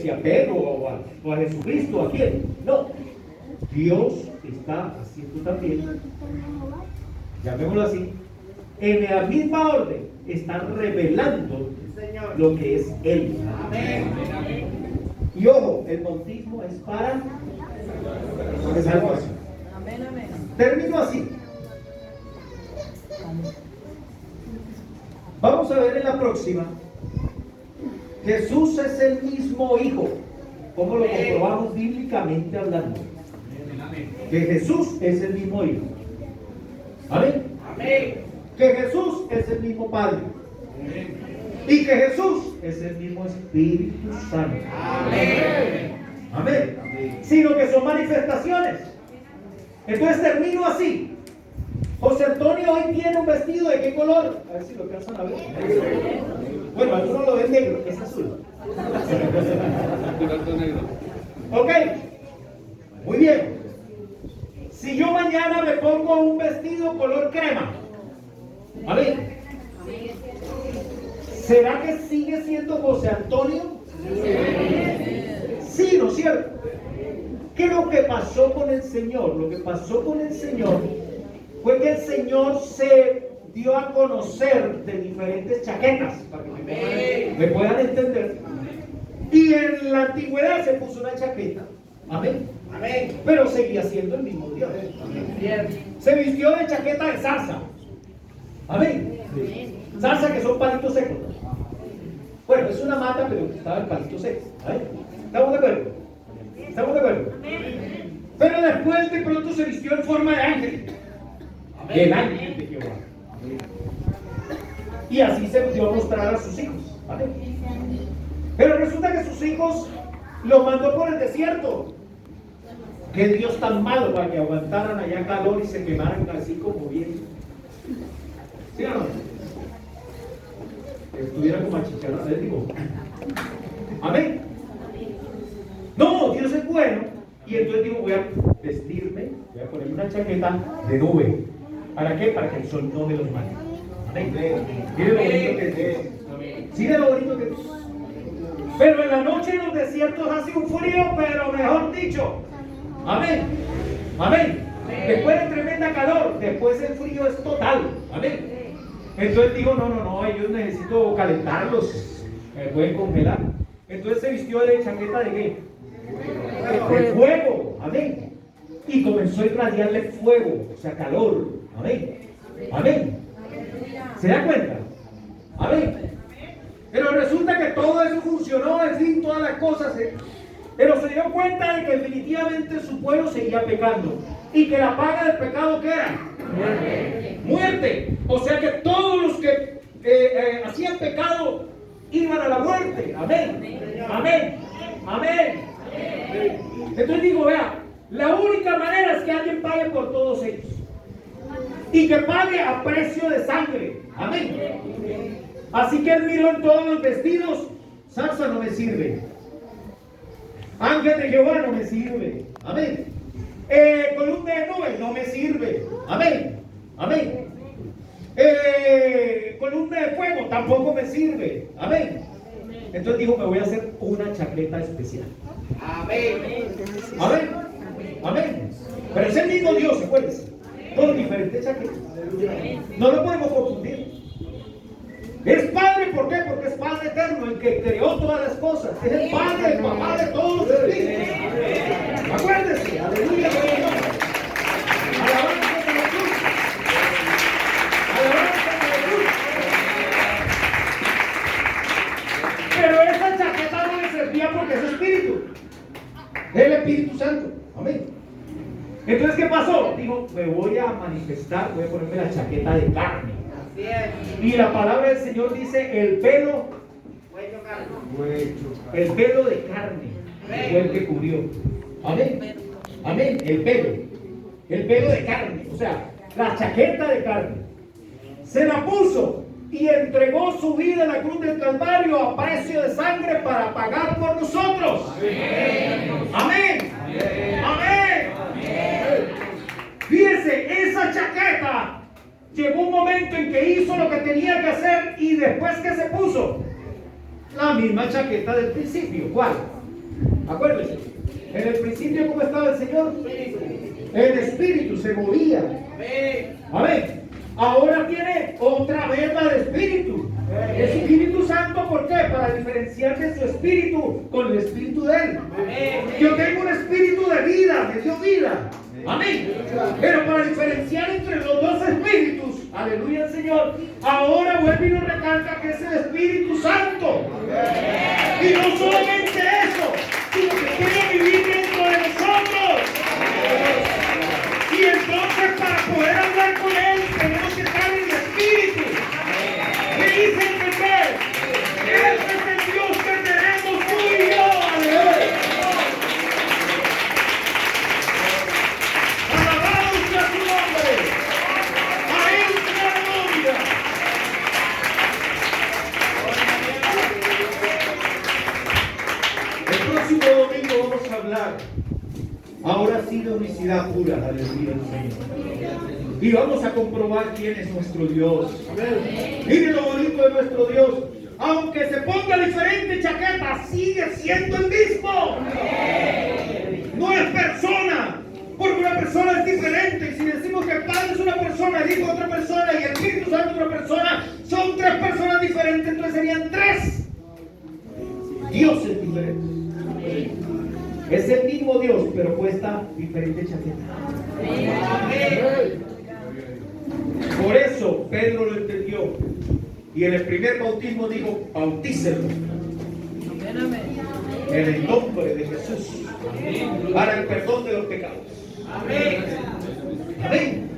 Speaker 1: a Pedro o a Jesucristo, o a quién. No. Dios está haciendo también, llamémoslo así, en la misma orden, está revelando lo que es Él. Amén. Y ojo, el bautismo es para salvación. Termino así. Vamos a ver en la próxima. Jesús es el mismo Hijo. ¿Cómo lo comprobamos bíblicamente hablando? Que Jesús es el mismo Hijo. Amén. Amén. Que Jesús es el mismo Padre. Amén. Y que Jesús es el mismo Espíritu Santo. Amén. Amén. Amén. Sino que son manifestaciones. Entonces termino así. José Antonio hoy tiene un vestido ¿de qué color? A ver si lo alcanzan a ver. Bueno, algunos lo ven negro, es azul. Ok, muy bien. Si yo mañana me pongo un vestido color crema, a ver, ¿será que sigue siendo José Antonio? Sí, ¿no es cierto? ¿Qué es lo que pasó con el Señor? Lo que pasó con el Señor fue que el Señor se dio a conocer de diferentes chaquetas, para que me puedan entender. Y en la antigüedad se puso una chaqueta. Amén. Amén. Pero seguía siendo el mismo Dios. Amén. Se vistió de chaqueta de zarza. Amén. Zarza que son palitos secos. Bueno, es una mata, pero estaba en palitos secos. ¿Amén? ¿Estamos de acuerdo? ¿Estamos de acuerdo? Pero después de pronto se vistió en forma de ángel. El ángel de Jehová. Y así se dio a mostrar a sus hijos. Amén. Pero resulta que sus hijos los mandó por el desierto. Qué Dios tan malo para que aguantaran allá calor y se quemaran así como bien. ¿Sí o no? Estuvieran como achicharrados, les digo. Amén. No, Dios es bueno. Y entonces digo, voy a vestirme, voy a ponerme una chaqueta de nube. ¿Para qué? Para que el sol no me los mate. Amén. Mire lo bonito que es Dios. ¿Sí de lo bonito que es? Pero en la noche en los desiertos hace un frío, pero mejor dicho. Amén. Amén. Después de tremenda calor, después el frío es total. Amén. Entonces digo, no, ellos necesito calentarlos. Me pueden congelar. Entonces se vistió de chaqueta de qué? De fuego. Amén. Y comenzó a irradiarle fuego, o sea, calor. Amén. Amén. ¿Se da cuenta? Amén. Pero resulta que todo eso funcionó, en fin, todas las cosas. Pero se dio cuenta de que definitivamente su pueblo seguía pecando. Y que la paga del pecado, ¿qué era? Muerte. Muerte. O sea que todos los que hacían pecado iban a la muerte. Amén. Amén. Amén. Entonces digo, vea, la única manera es que alguien pague por todos ellos. Y que pague a precio de sangre. Amén. Así que él miró en todos los vestidos. Zarza no me sirve. Ángel de Jehová no me sirve. Amén. Columna de nube no me sirve. Amén. Amén. Columna de fuego tampoco me sirve. Amén. Entonces dijo, me voy a hacer una chaqueta especial. Amén. Amén. Amén. Pero es el mismo Dios, acuérdense. Con diferentes chaquetas. No lo podemos confundir. Es Padre, ¿por qué? Porque es Padre eterno, el que creó todas las cosas. Es el Padre, el Papá de todos los espíritus. Acuérdense, aleluya. Alabanza a Jesús. Alabanza a Jesús. Pero esa chaqueta no le servía porque es Espíritu. Es el Espíritu Santo. Amén. Entonces, ¿qué pasó? Dijo, me voy a manifestar, voy a ponerme la chaqueta de carne.
Speaker 2: Así es.
Speaker 1: Y la palabra del Señor dice, el pelo de carne fue el que cubrió. Amén. Amén. El pelo de carne, o sea, la chaqueta de carne. Se la puso y entregó su vida en la cruz del Calvario a precio de sangre para pagar por nosotros. Amén. Amén. Fíjese, esa chaqueta llegó un momento en que hizo lo que tenía que hacer y después que se puso la misma chaqueta del principio. ¿Cuál? Acuérdense, en el principio ¿cómo estaba el Señor? El Espíritu se movía. Amén. Ahora tiene otra vez la del Espíritu. El Espíritu Santo, ¿por qué? Para diferenciar de su Espíritu con el Espíritu de Él. Yo tengo un Espíritu de vida, me dio vida. Amén. Pero para diferenciar entre los dos espíritus, aleluya al Señor, ahora vuelve y nos recalca que es el Espíritu Santo. Y no solamente eso, sino que quiere vivir dentro de nosotros. Y entonces para poder hablar con Él tenemos que estar en el Espíritu. Me dice entender, ese es el Dios que tenemos tú y yo. Aleluya. Alabado sea su nombre. A Él sea gloria. El próximo domingo vamos a hablar ahora sí de unicidad pura, aleluya al Señor. Y vamos a comprobar quién es nuestro Dios. Miren lo bonito de nuestro Dios. Aunque se ponga diferente chaqueta, sigue siendo el mismo. No es persona, porque una persona es diferente. Y si decimos que el Padre es una persona, el Hijo otra persona y el Espíritu Santo otra persona, son tres personas diferentes, entonces serían tres dioses diferentes. Es el mismo Dios, pero cuesta diferente chaqueta. Por eso Pedro lo entendió. Y en el primer bautismo dijo, bautícenlo en el nombre de Jesús para el perdón de los pecados. Amén.